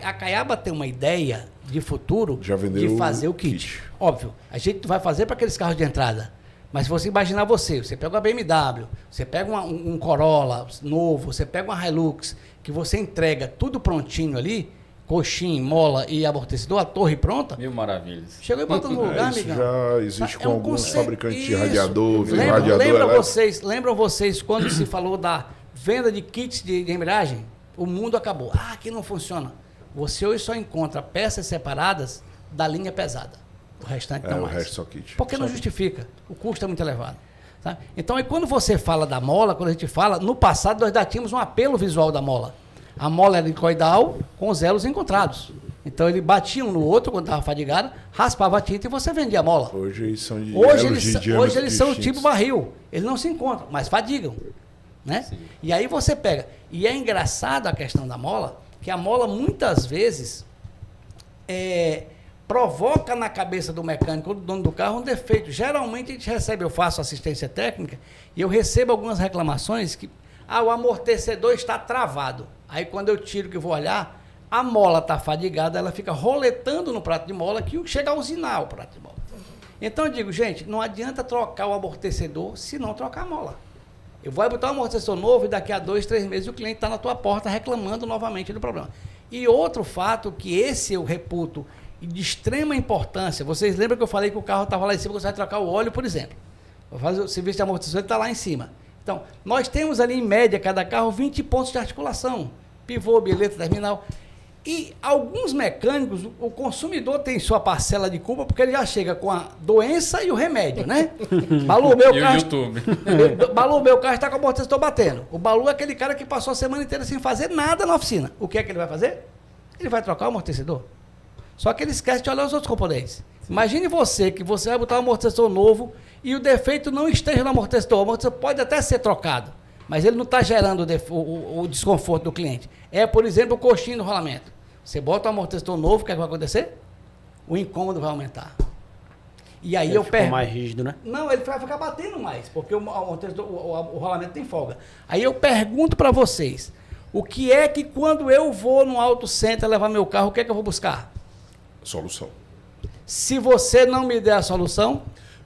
a Caiaba tem uma ideia de futuro de fazer o kit. Óbvio, a gente vai fazer para aqueles carros de entrada. Mas se você imaginar você pega uma BMW, você pega um Corolla novo, você pega uma Hilux, que você entrega tudo prontinho ali, coxim, mola e amortecedor, a torre pronta. Mil maravilhas. Chegou e bota no lugar, isso amigão. Já existe com alguns fabricantes de radiador, lembram vocês quando se falou da venda de kits de embreagem? O mundo acabou. Aqui não funciona. Você hoje só encontra peças separadas da linha pesada. O restante não mais. O resto só kit. Porque não justifica. O custo é muito elevado. Sabe? Então, aí quando você fala da mola, quando a gente fala, no passado nós já tínhamos um apelo visual da mola. A mola era helicoidal com os elos encontrados. Então ele batia um no outro quando estava fadigado, raspava a tinta e você vendia a mola. Hoje eles são de Hoje eles são tipo barril. Eles não se encontram, mas fadigam. Né? E aí você pega. E é engraçado a questão da mola, que a mola muitas vezes provoca na cabeça do mecânico, do dono do carro, um defeito. Geralmente a gente recebe, eu faço assistência técnica, e eu recebo algumas reclamações que o amortecedor está travado. Aí quando eu tiro que vou olhar, a mola está fadigada, ela fica roletando no prato de mola que chega a usinar o prato de mola. Então eu digo, gente, não adianta trocar o amortecedor se não trocar a mola. Eu vou botar um amortecedor novo e daqui a 2, 3 meses o cliente está na tua porta reclamando novamente do problema. E outro fato que esse eu reputo de extrema importância, vocês lembram que eu falei que o carro estava lá em cima, você vai trocar o óleo, por exemplo. Vou fazer o serviço de amortecedor, ele está lá em cima. Então, nós temos ali em média, cada carro, 20 pontos de articulação. Pivô, bilhete, terminal. E alguns mecânicos, o consumidor tem sua parcela de culpa porque ele já chega com a doença e o remédio, né? Balu, meu carro. YouTube. Balu, meu carro está com o amortecedor batendo. O Balu é aquele cara que passou a semana inteira sem fazer nada na oficina. O que é que ele vai fazer? Ele vai trocar o amortecedor. Só que ele esquece de olhar os outros componentes. Sim. Imagine que você vai botar um amortecedor novo e o defeito não esteja no amortecedor. O amortecedor pode até ser trocado, mas ele não está gerando o desconforto do cliente. Por exemplo, o coxinho do rolamento. Você bota um amortecedor novo, o que é que vai acontecer? o incômodo vai aumentar. E aí Ele eu ficou pergunto. mais rígido, né? Não, ele vai ficar batendo mais, porque o rolamento tem folga. Aí eu pergunto para vocês, o que é que quando eu vou no auto center levar meu carro, o que é que eu vou buscar? Solução. Se você não me der a solução,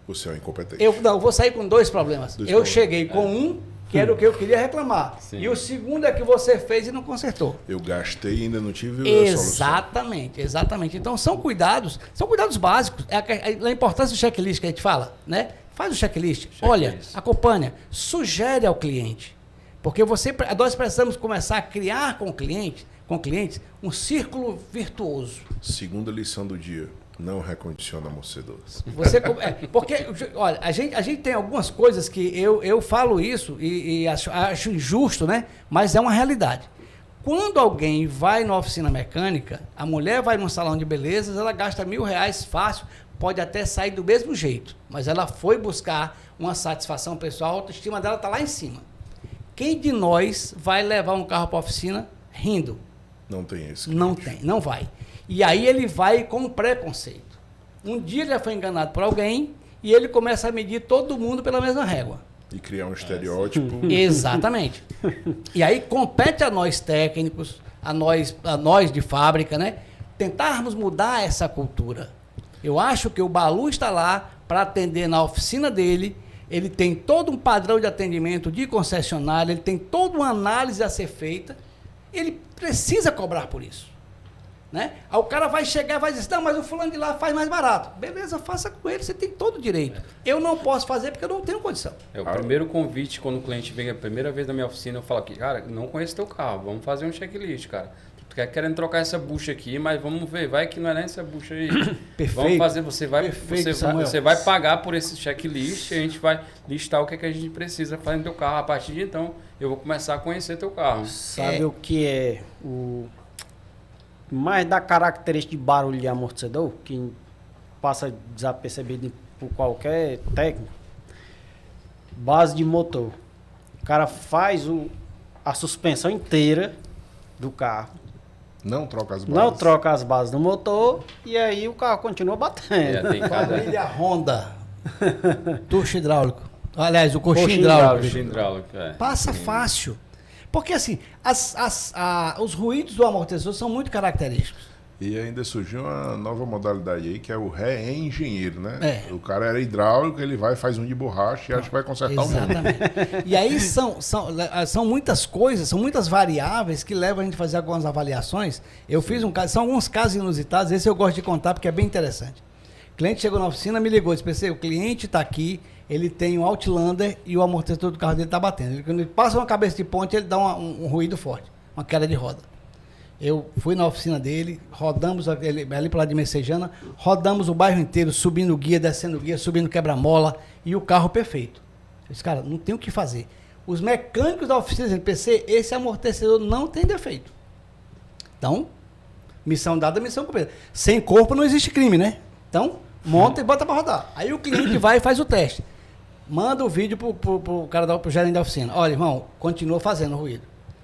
Você é um incompetente. eu vou sair com dois problemas. Dois eu problemas. cheguei com um, que era o que eu queria reclamar. Sim. E o segundo é que você fez e não consertou. Eu gastei e ainda não tive a solução. Exatamente, exatamente. Então são cuidados básicos. É a importância do checklist que a gente fala, né? Faz o checklist, olha, acompanha, sugere ao cliente. Porque nós precisamos começar a criar com clientes, um círculo virtuoso. Segunda lição do dia. Não recondiciona amortecedor. Porque, olha, a gente tem algumas coisas que eu falo isso e acho injusto, né? Mas é uma realidade. Quando alguém vai na oficina mecânica, a mulher vai num salão de belezas, ela gasta R$1.000 fácil, pode até sair do mesmo jeito, mas ela foi buscar uma satisfação pessoal, a autoestima dela está lá em cima. Quem de nós vai levar um carro para a oficina rindo? Não tem esse. Não tem, não vai. E aí ele vai com preconceito. Um dia ele já foi enganado por alguém e ele começa a medir todo mundo pela mesma régua. E criar um estereótipo. Exatamente. E aí compete a nós técnicos, a nós de fábrica, né? Tentarmos mudar essa cultura. Eu acho que o Balu está lá para atender na oficina dele, ele tem todo um padrão de atendimento de concessionária, ele tem toda uma análise a ser feita, ele precisa cobrar por isso. Né? Aí o cara vai chegar e vai dizer, não, mas o fulano de lá faz mais barato. Beleza, faça com ele, você tem todo o direito. Eu não posso fazer porque eu não tenho condição. É o primeiro convite, quando o cliente vem a primeira vez na minha oficina, eu falo aqui, cara, não conheço teu carro, vamos fazer um checklist, cara. Tu quer querendo trocar essa bucha aqui, mas vamos ver, vai que não é nem essa bucha aí. Perfeito. Vamos fazer, você vai pagar por esse checklist, a gente vai listar o que, é que a gente precisa fazer no teu carro. A partir de então, eu vou começar a conhecer teu carro. Sabe o que é o mais da característica de barulho de amortecedor, que passa desapercebido por qualquer técnico? Base de motor. O cara faz a suspensão inteira do carro. Não troca as bases. Não troca as bases do motor e aí o carro continua batendo. Tem cada... Família Honda. Tucho hidráulico. Aliás, o coxinho hidráulico. Coxinho hidráulico, Passa fácil. Porque assim, os ruídos do amortecedor são muito característicos. E ainda surgiu uma nova modalidade aí, que é o reengenheiro, né? É. O cara era hidráulico, ele vai, faz um de borracha e acha que vai consertar o mundo. Exatamente. E aí são muitas coisas, são muitas variáveis que levam a gente a fazer algumas avaliações. Eu fiz um caso, são alguns casos inusitados, esse eu gosto de contar porque é bem interessante. O cliente chegou na oficina, me ligou, disse, PC, o cliente está aqui, ele tem um Outlander e o amortecedor do carro dele está batendo. Quando ele passa uma cabeça de ponte, ele dá um ruído forte, uma queda de roda. Eu fui na oficina dele, rodamos ali para lá de Messejana, rodamos o bairro inteiro, subindo guia, descendo guia, subindo quebra-mola e o carro perfeito. Eu disse, cara, não tem o que fazer. Os mecânicos da oficina dizem, PC, esse amortecedor não tem defeito. Então, missão dada, missão cumprida. Sem corpo não existe crime, né? Então, monta e bota para rodar. Aí o cliente vai e faz o teste. Manda o vídeo pro cara pro gerente da oficina. Olha, irmão, continua fazendo ruído.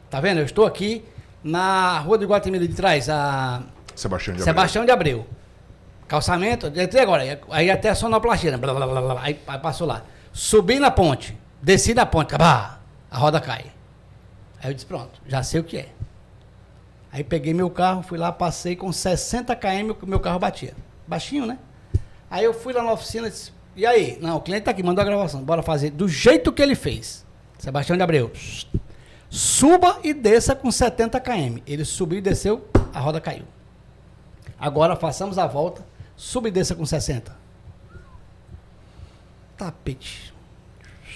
Tá vendo? Eu estou aqui na rua do Guatemala de trás, a Sebastião de Abreu. Calçamento, entrei agora, aí até a sonoplastia, blá, blá, blá, blá, aí passou lá. Subi na ponte, desci da ponte, a roda cai. Aí eu disse, pronto, já sei o que é. Aí peguei meu carro, fui lá, passei com 60 km, o meu carro batia. Baixinho, né? Aí eu fui lá na oficina e disse, e aí? Não, o cliente tá aqui, mandou a gravação, bora fazer do jeito que ele fez. Sebastião de Abreu. Suba e desça com 70 km. Ele subiu e desceu, a roda caiu. Agora façamos a volta, suba e desça com 60. Tapete.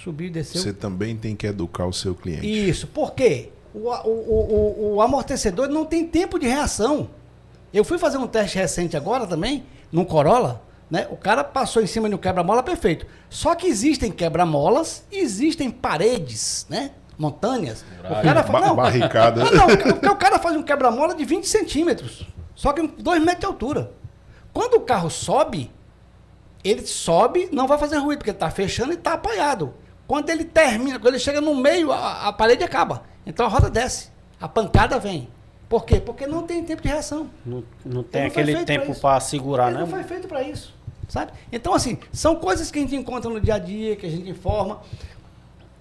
Subiu e desceu. Você também tem que educar o seu cliente. Isso, por quê? O amortecedor não tem tempo de reação. Eu fui fazer um teste recente agora também, num Corolla, né? O cara passou em cima de um quebra-mola perfeito. Só que existem quebra-molas e existem paredes, né? Montanhas. O cara faz, barricada. Porque o cara faz um quebra-mola de 20 centímetros. Só que 2 metros de altura. Quando o carro sobe, ele sobe, não vai fazer ruído, porque ele está fechando e está apoiado. Quando ele termina, quando ele chega no meio, a parede acaba. Então a roda desce. A pancada vem. Por quê? Porque não tem tempo de reação. Não tem Ele não foi aquele feito pra tempo isso. para segurar, Ele né? não foi feito para isso, sabe? Então, assim, são coisas que a gente encontra no dia a dia, que a gente informa.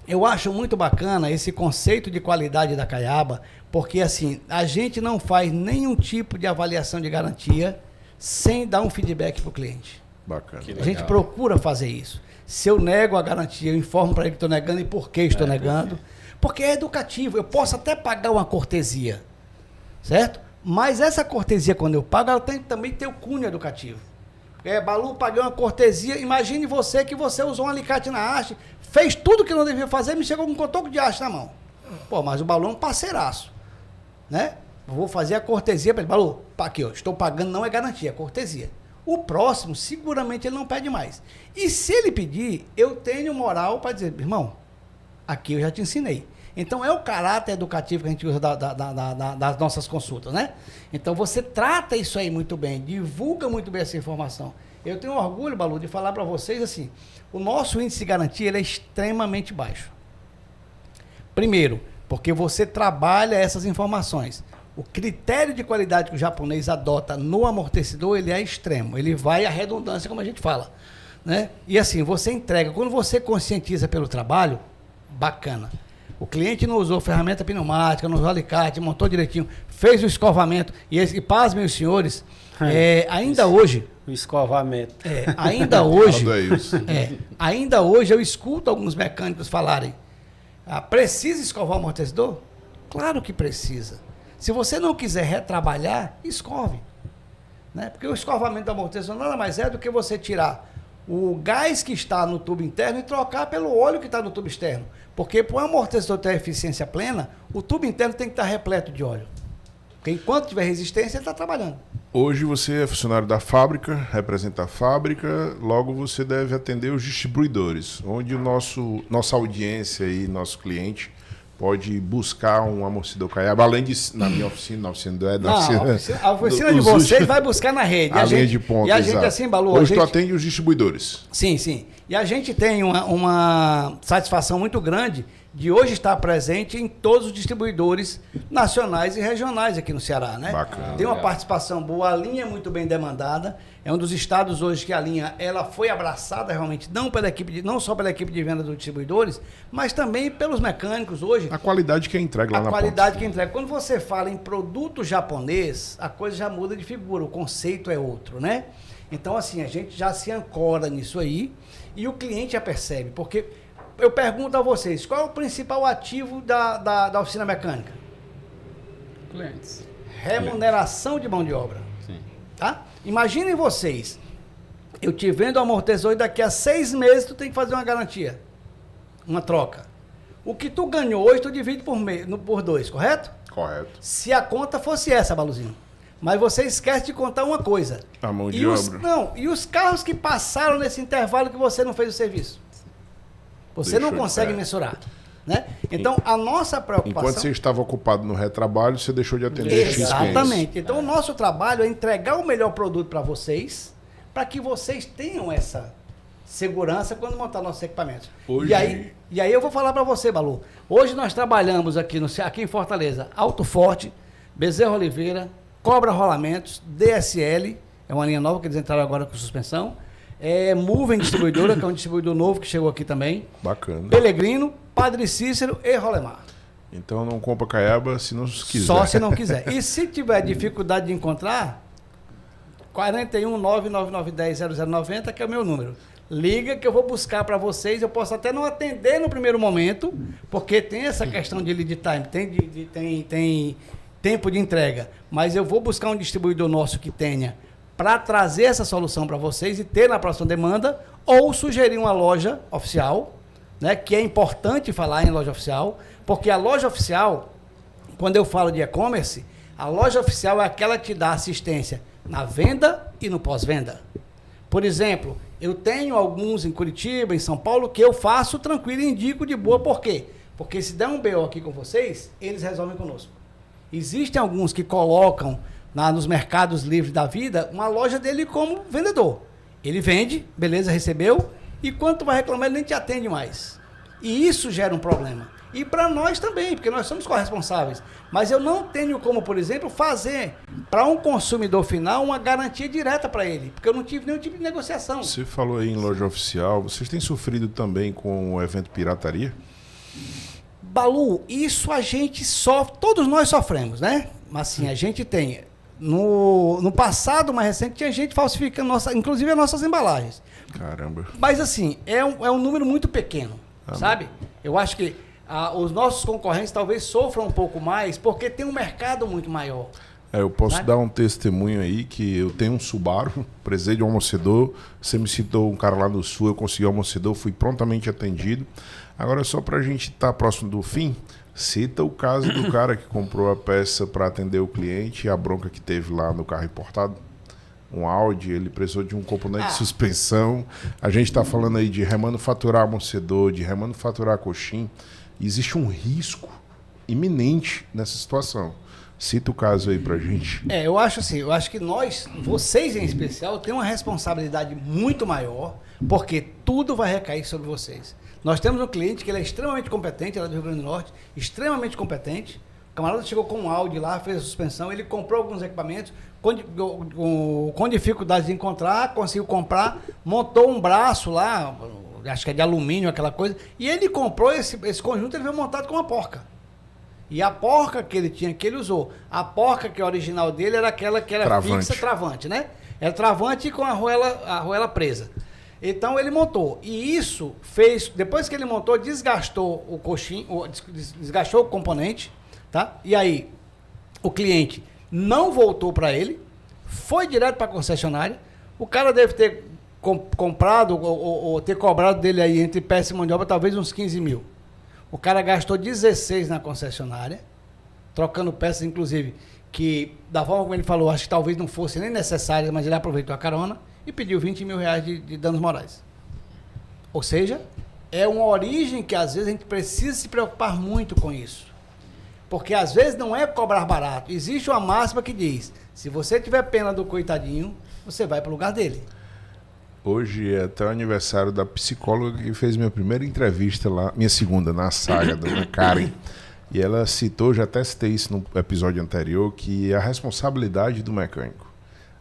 Eu acho muito bacana esse conceito de qualidade da caiaba, porque, assim, a gente não faz nenhum tipo de avaliação de garantia sem dar um feedback para o cliente. Bacana. Que A gente legal. procura fazer isso. Se eu nego a garantia, eu informo para ele que estou negando e por que estou negando. Porque é educativo. Eu posso até pagar uma cortesia, certo? Mas essa cortesia, quando eu pago, ela tem também ter o cunho educativo. Balu, paguei uma cortesia. Imagine você que você usou um alicate na haste, fez tudo que não devia fazer, me chegou com um cotoco de haste na mão. Pô, mas o Balu é um parceiraço, né? Vou fazer a cortesia para ele. Balu, aqui, ó, estou pagando, não é garantia, é cortesia. O próximo, seguramente, ele não pede mais. E se ele pedir, eu tenho moral para dizer, irmão, aqui eu já te ensinei. Então, é o caráter educativo que a gente usa das nossas consultas, né? Então, você trata isso aí muito bem, divulga muito bem essa informação. Eu tenho orgulho, Balu, de falar para vocês assim, o nosso índice de garantia ele é extremamente baixo. Primeiro, porque você trabalha essas informações. O critério de qualidade que o japonês adota no amortecedor, ele é extremo. Ele vai à redundância, como a gente fala, né? E assim, você entrega. Quando você conscientiza pelo trabalho, bacana. O cliente não usou ferramenta pneumática, não usou alicate, montou direitinho, fez o escovamento. E pasmem os senhores, ainda hoje... O escovamento. Ainda hoje... Isso. Ainda hoje eu escuto alguns mecânicos falarem, precisa escovar o amortecedor? Claro que precisa. Se você não quiser retrabalhar, escove. Né? Porque o escovamento do amortecedor nada mais é do que você tirar o gás que está no tubo interno e trocar pelo óleo que está no tubo externo. Porque para o amortecedor ter eficiência plena, o tubo interno tem que estar repleto de óleo. Porque enquanto tiver resistência, ele está trabalhando. Hoje você é funcionário da fábrica, representa a fábrica, logo você deve atender os distribuidores, onde nossa audiência e nosso cliente pode buscar um amortecedor caiaba, além de na minha oficina, na oficina do Ed, a oficina de vocês vai buscar na rede. A linha de ponta, e a gente, exato. assim, Balu... Hoje tu atende os distribuidores. Sim, sim. E a gente tem uma satisfação muito grande de hoje estar presente em todos os distribuidores nacionais e regionais aqui no Ceará, né? Bacana. Tem uma Legal. participação boa, a linha é muito bem demandada. É um dos estados hoje que a linha ela foi abraçada realmente, não só pela equipe de venda dos distribuidores, mas também pelos mecânicos hoje. A qualidade que é entregue lá A na qualidade ponta. que entrega. Quando você fala em produto japonês, a coisa já muda de figura, o conceito é outro, né? Então, assim, a gente já se ancora nisso aí e o cliente já percebe. Porque eu pergunto a vocês, qual é o principal ativo da oficina mecânica? Clientes. Remuneração de mão de obra. Sim. Tá? Imaginem vocês, eu te vendo o amortecedor e daqui a 6 meses tu tem que fazer uma garantia, uma troca. O que tu ganhou hoje, tu divide por 2, correto? Correto. Se a conta fosse essa, Baluzinho. Mas você esquece de contar uma coisa. A mão de obra. E os carros que passaram nesse intervalo que você não fez o serviço? Você Deixou não de consegue pé. mensurar. Né? Então, a nossa preocupação... Enquanto você estava ocupado no retrabalho, você deixou de atender X clientes. Exatamente. Então, o nosso trabalho é entregar o melhor produto para vocês, para que vocês tenham essa segurança quando montar nossos equipamentos. Hoje- E aí eu vou falar para você, Balu. Hoje nós trabalhamos aqui em Fortaleza, Alto Forte, Bezerra Oliveira, Cobra Rolamentos, DSL, é uma linha nova que eles entraram agora com suspensão, Moving Distribuidora, que é um distribuidor novo que chegou aqui também, Bacana. Pelegrino, Padre Cícero e Rolemar. Então não compra caiaba se não quiser. Só se não quiser. E se tiver dificuldade de encontrar, 41999100090, que é o meu número. Liga que eu vou buscar para vocês. Eu posso até não atender no primeiro momento, porque tem essa questão de lead time, tem tempo de entrega. Mas eu vou buscar um distribuidor nosso que tenha para trazer essa solução para vocês e ter na próxima demanda, ou sugerir uma loja oficial, né, que é importante falar em loja oficial, porque a loja oficial, quando eu falo de e-commerce, a loja oficial é aquela que te dá assistência na venda e no pós-venda. Por exemplo, eu tenho alguns em Curitiba, em São Paulo, que eu faço tranquilo e indico de boa. Por quê? Porque se der um BO aqui com vocês, eles resolvem conosco. Existem alguns que colocam nos mercados livres da vida uma loja dele como vendedor. Ele vende, beleza, recebeu, e quando tu vai reclamar, ele nem te atende mais. E isso gera um problema. E para nós também, porque nós somos corresponsáveis. Mas eu não tenho como, por exemplo, fazer para um consumidor final uma garantia direta para ele, porque eu não tive nenhum tipo de negociação. Você falou aí em loja oficial, vocês têm sofrido também com o evento pirataria? Balu, isso a gente sofre, todos nós sofremos, né? Mas assim, a gente tem, no passado mais recente, tinha gente falsificando, inclusive as nossas embalagens. Caramba. Mas assim, é um número muito pequeno, sabe? Eu acho que os nossos concorrentes talvez sofram um pouco mais, porque tem um mercado muito maior. Eu posso dar um testemunho aí que eu tenho um Subaru, precisei de um amortecedor, você me citou um cara lá no Sul, eu consegui um amortecedor, fui prontamente atendido. Agora, só para a gente estar próximo do fim, cita o caso do cara que comprou a peça para atender o cliente e a bronca que teve lá no carro importado. Um Audi, ele precisou de um componente de suspensão. A gente está falando aí de remanufaturar amortecedor, de remanufaturar coxim. Existe um risco iminente nessa situação. Cita o caso aí pra gente. Eu acho assim, que vocês em especial, têm uma responsabilidade muito maior, porque tudo vai recair sobre vocês. Nós temos um cliente que ele é extremamente competente, lá do Rio Grande do Norte, extremamente competente. O camarada chegou com um Audi lá, fez a suspensão, ele comprou alguns equipamentos, com dificuldade de encontrar, conseguiu comprar, montou um braço lá, acho que é de alumínio, aquela coisa, e ele comprou esse conjunto, ele veio montado com uma porca. E a porca que ele tinha, que ele usou, a porca que é original dele era aquela que era fixa, travante, né? Era travante com a arruela presa. Então ele montou. E isso fez, depois que ele montou, desgastou o coxim, desgastou o componente, tá? E aí o cliente não voltou para ele, foi direto para a concessionária. O cara deve ter comprado ou ter cobrado dele aí entre peça e mão de obra talvez uns 15 mil. O cara gastou 16 na concessionária, trocando peças, inclusive, que da forma como ele falou, acho que talvez não fosse nem necessária, mas ele aproveitou a carona e pediu 20 mil reais de danos morais. Ou seja, é uma origem que às vezes a gente precisa se preocupar muito com isso. Porque às vezes não é cobrar barato. Existe uma máxima que diz, se você tiver pena do coitadinho, você vai para o lugar dele. Hoje é até o aniversário da psicóloga que fez minha primeira entrevista lá, minha segunda, na saga, da Karen. E ela citou, já até citei isso no episódio anterior, que a responsabilidade do mecânico.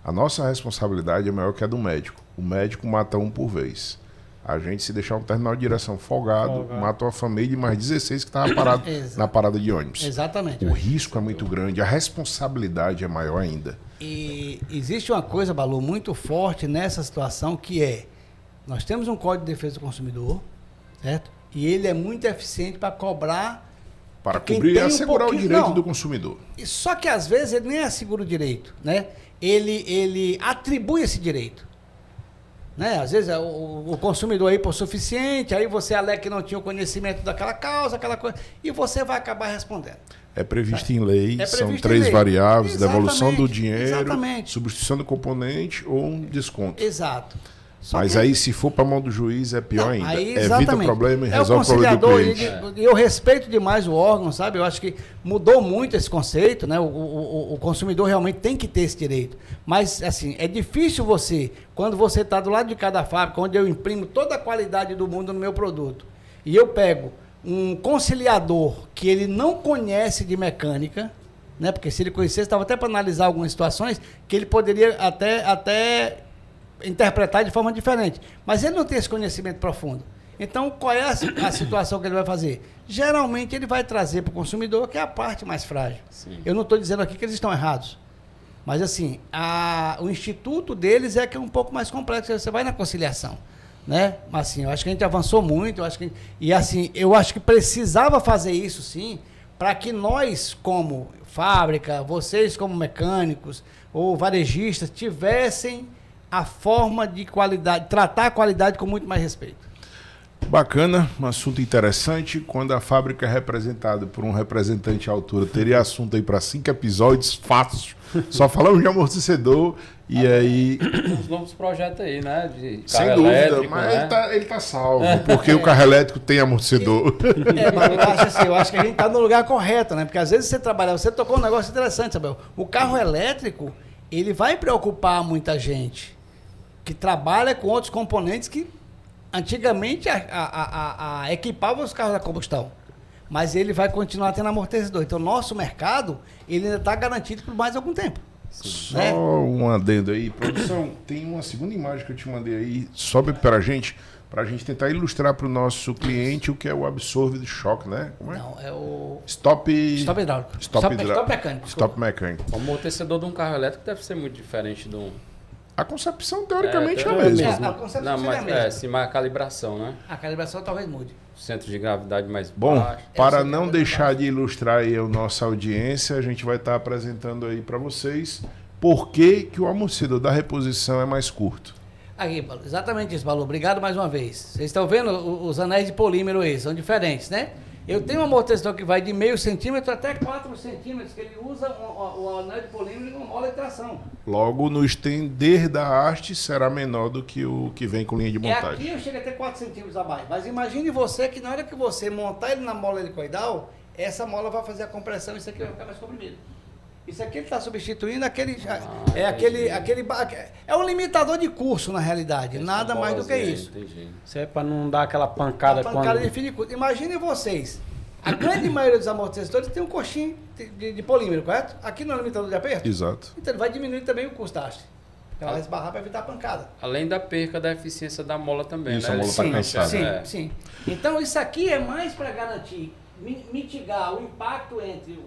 A nossa responsabilidade é maior que a do médico. O médico mata um por vez. A gente, se deixar um terminal de direção folgado, mata uma família de mais 16 que estava parado na parada de ônibus. Exatamente. O risco é muito grande, a responsabilidade é maior ainda. E existe uma coisa, Balu, muito forte nessa situação, que é, nós temos um Código de Defesa do Consumidor, certo? E ele é muito eficiente para cobrar... Para cobrir e assegurar o direito do consumidor. Só que às vezes ele nem assegura o direito, né? Ele atribui esse direito. Né? Às vezes o consumidor aí por suficiente, aí você alega que não tinha o conhecimento daquela causa, aquela coisa, e você vai acabar respondendo. É previsto em lei, são 3 variáveis, devolução do dinheiro, substituição do componente ou um desconto. Exato. Mas aí, se for para a mão do juiz, é pior ainda. Aí, evita o problema e resolve o problema do cliente. E eu respeito demais o órgão, sabe? Eu acho que mudou muito esse conceito, né? O consumidor realmente tem que ter esse direito. Mas, assim, é difícil você, quando você está do lado de cada fábrica, onde eu imprimo toda a qualidade do mundo no meu produto, e eu pego um conciliador que ele não conhece de mecânica, né? Porque se ele conhecesse, estava até para analisar algumas situações que ele poderia até interpretar de forma diferente. Mas ele não tem esse conhecimento profundo. Então, qual é a situação que ele vai fazer? Geralmente, ele vai trazer para o consumidor, que é a parte mais frágil. Sim. Eu não estou dizendo aqui que eles estão errados. Mas, assim, o instituto deles é que é um pouco mais complexo. Você vai na conciliação, né? Mas, assim, eu acho que a gente avançou muito. Eu acho que precisava fazer isso, sim, para que nós, como fábrica, vocês como mecânicos ou varejistas, tivessem a forma de qualidade, tratar a qualidade com muito mais respeito. Bacana, um assunto interessante. Quando a fábrica é representada por um representante à altura, teria assunto aí para 5 episódios, fácil. Só falamos de amortecedor e aí... Uns novos projetos aí, né? De sem dúvida, elétrico, mas né? ele tá salvo, porque o carro elétrico tem amortecedor. Mas eu acho que a gente está no lugar correto, né? Porque às vezes você tocou um negócio interessante, Isabel. O carro elétrico, ele vai preocupar muita gente que trabalha com outros componentes que antigamente equipavam os carros a combustão. mas ele vai continuar tendo amortecedor. Então, nosso mercado, ele ainda está garantido por mais algum tempo. Só né? um adendo aí. Produção, tem uma segunda imagem que eu te mandei aí. Sobe para a gente tentar ilustrar para o nosso cliente o que é o Absorbed Shock, né? Como é? Não, é o Stop hidráulico. Stop mecânico. Stop mecânico. O amortecedor de um carro elétrico deve ser muito diferente de um... A concepção, teoricamente, é a teoricamente, mesma. a concepção Não, seria a mas, mesma. sim, mas a calibração, né? A calibração talvez mude. Centro de gravidade mais Bom, baixo. para Essa não é deixar baixo. de ilustrar aí a nossa audiência, a gente vai estar apresentando aí para vocês por que o amortecedor da reposição é mais curto. Aqui, Balu, exatamente isso, Balu. Obrigado mais uma vez. Vocês estão vendo os anéis de polímero aí, são diferentes, né? Eu tenho um amortecedor que vai de meio centímetro até 4 centímetros, que ele usa o anel de polímero com mola de tração. Logo, no estender da haste será menor do que o que vem com linha de Aqui montagem. eu chego até 4 centímetros abaixo. Mas imagine você que na hora que você montar ele na mola helicoidal, essa mola vai fazer a compressão e isso aqui vai ficar mais comprimido. Isso aqui ele está substituindo aquele. É um limitador de curso, na realidade. Nada mais do que isso. Entendi. Isso é para não dar aquela pancada, A pancada de quando... fim de curso. Imaginem vocês. A grande maioria dos amortecedores tem um coxinho de polímero, correto? Aqui no limitador de aperto. Exato. Então ele vai diminuir também o custo da haste. Ela vai esbarrar para evitar a pancada. Além da perca da eficiência da mola também, Isso, né? a mola tá Sim, cansada. Sim, é. sim. Então isso aqui é mais para garantir, mitigar o impacto entre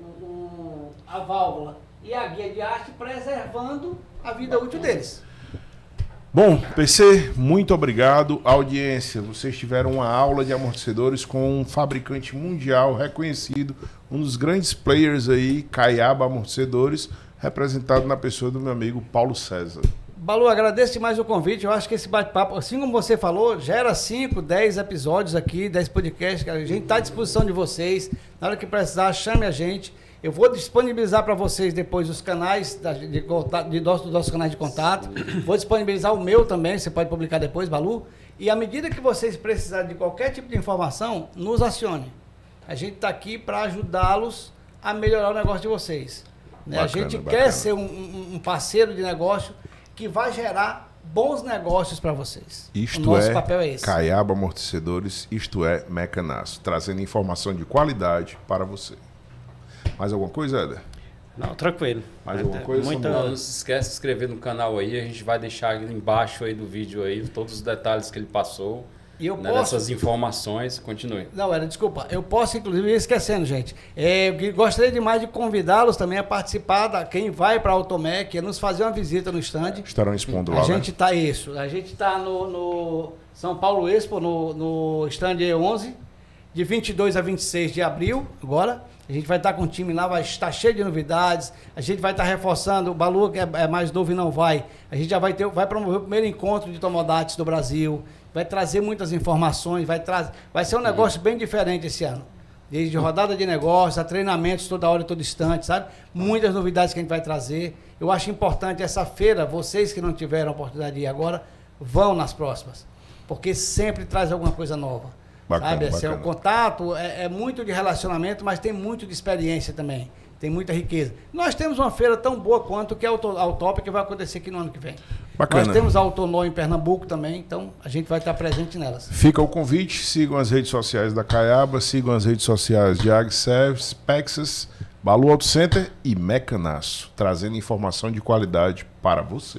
a válvula e a guia de haste, preservando a vida útil deles. Bom, PC, muito obrigado. Audiência, vocês tiveram uma aula de amortecedores com um fabricante mundial reconhecido, um dos grandes players aí, Caiaba Amortecedores, representado na pessoa do meu amigo Paulo César. Balu, agradeço demais o convite. Eu acho que esse bate-papo, assim como você falou, gera 5, 10 episódios aqui, 10 podcasts. A gente está à disposição de vocês. Na hora que precisar, chame a gente. Eu vou disponibilizar para vocês depois os canais dos nossos canais de contato. Vou disponibilizar o meu também, você pode publicar depois, Balu. E à medida que vocês precisarem de qualquer tipo de informação, nos acione. A gente está aqui para ajudá-los a melhorar o negócio de vocês. Né? Bacana, A gente bacana. quer ser um parceiro de negócio que vai gerar bons negócios para vocês. Isto O nosso é papel é esse. Caiaba Amortecedores, isto é Mecanaço, trazendo informação de qualidade para você. Mais alguma coisa, Éder? Não, tranquilo. Mais alguma coisa, Muita... Samuel? Não se esquece de se inscrever no canal aí, a gente vai deixar aqui embaixo aí do vídeo aí todos os detalhes que ele passou, E eu né, posso... dessas informações. Continue. Não, desculpa. Eu posso, inclusive, ir esquecendo, gente. Eu gostaria demais de convidá-los também a participar, quem vai para a Automec, a nos fazer uma visita no stand. Estarão expondo lá, A gente está isso. A gente está no São Paulo Expo, no stand E11, de 22 a 26 de abril, agora. A gente vai estar com o time lá, vai estar cheio de novidades. A gente vai estar reforçando. O Balu, que é mais novo e não vai. A gente já vai promover o primeiro encontro de tomodates do Brasil. Vai trazer muitas informações. Vai ser um negócio bem diferente esse ano. Desde rodada de negócios, a treinamentos toda hora e todo instante, sabe? Muitas novidades que a gente vai trazer. Eu acho importante essa feira, vocês que não tiveram a oportunidade de ir agora, vão nas próximas. Porque sempre traz alguma coisa nova. Bacana, Sabe, assim, bacana. o contato é muito de relacionamento, mas tem muito de experiência também. Tem muita riqueza. Nós temos uma feira tão boa quanto que é a Autop, que vai acontecer aqui no ano que vem. Bacana. Nós temos a Autonó em Pernambuco também, então a gente vai estar presente nelas. Fica o convite, sigam as redes sociais da Caiaba, sigam as redes sociais de AgService, Pexas, Balu Auto Center e Mecanaço, trazendo informação de qualidade para você.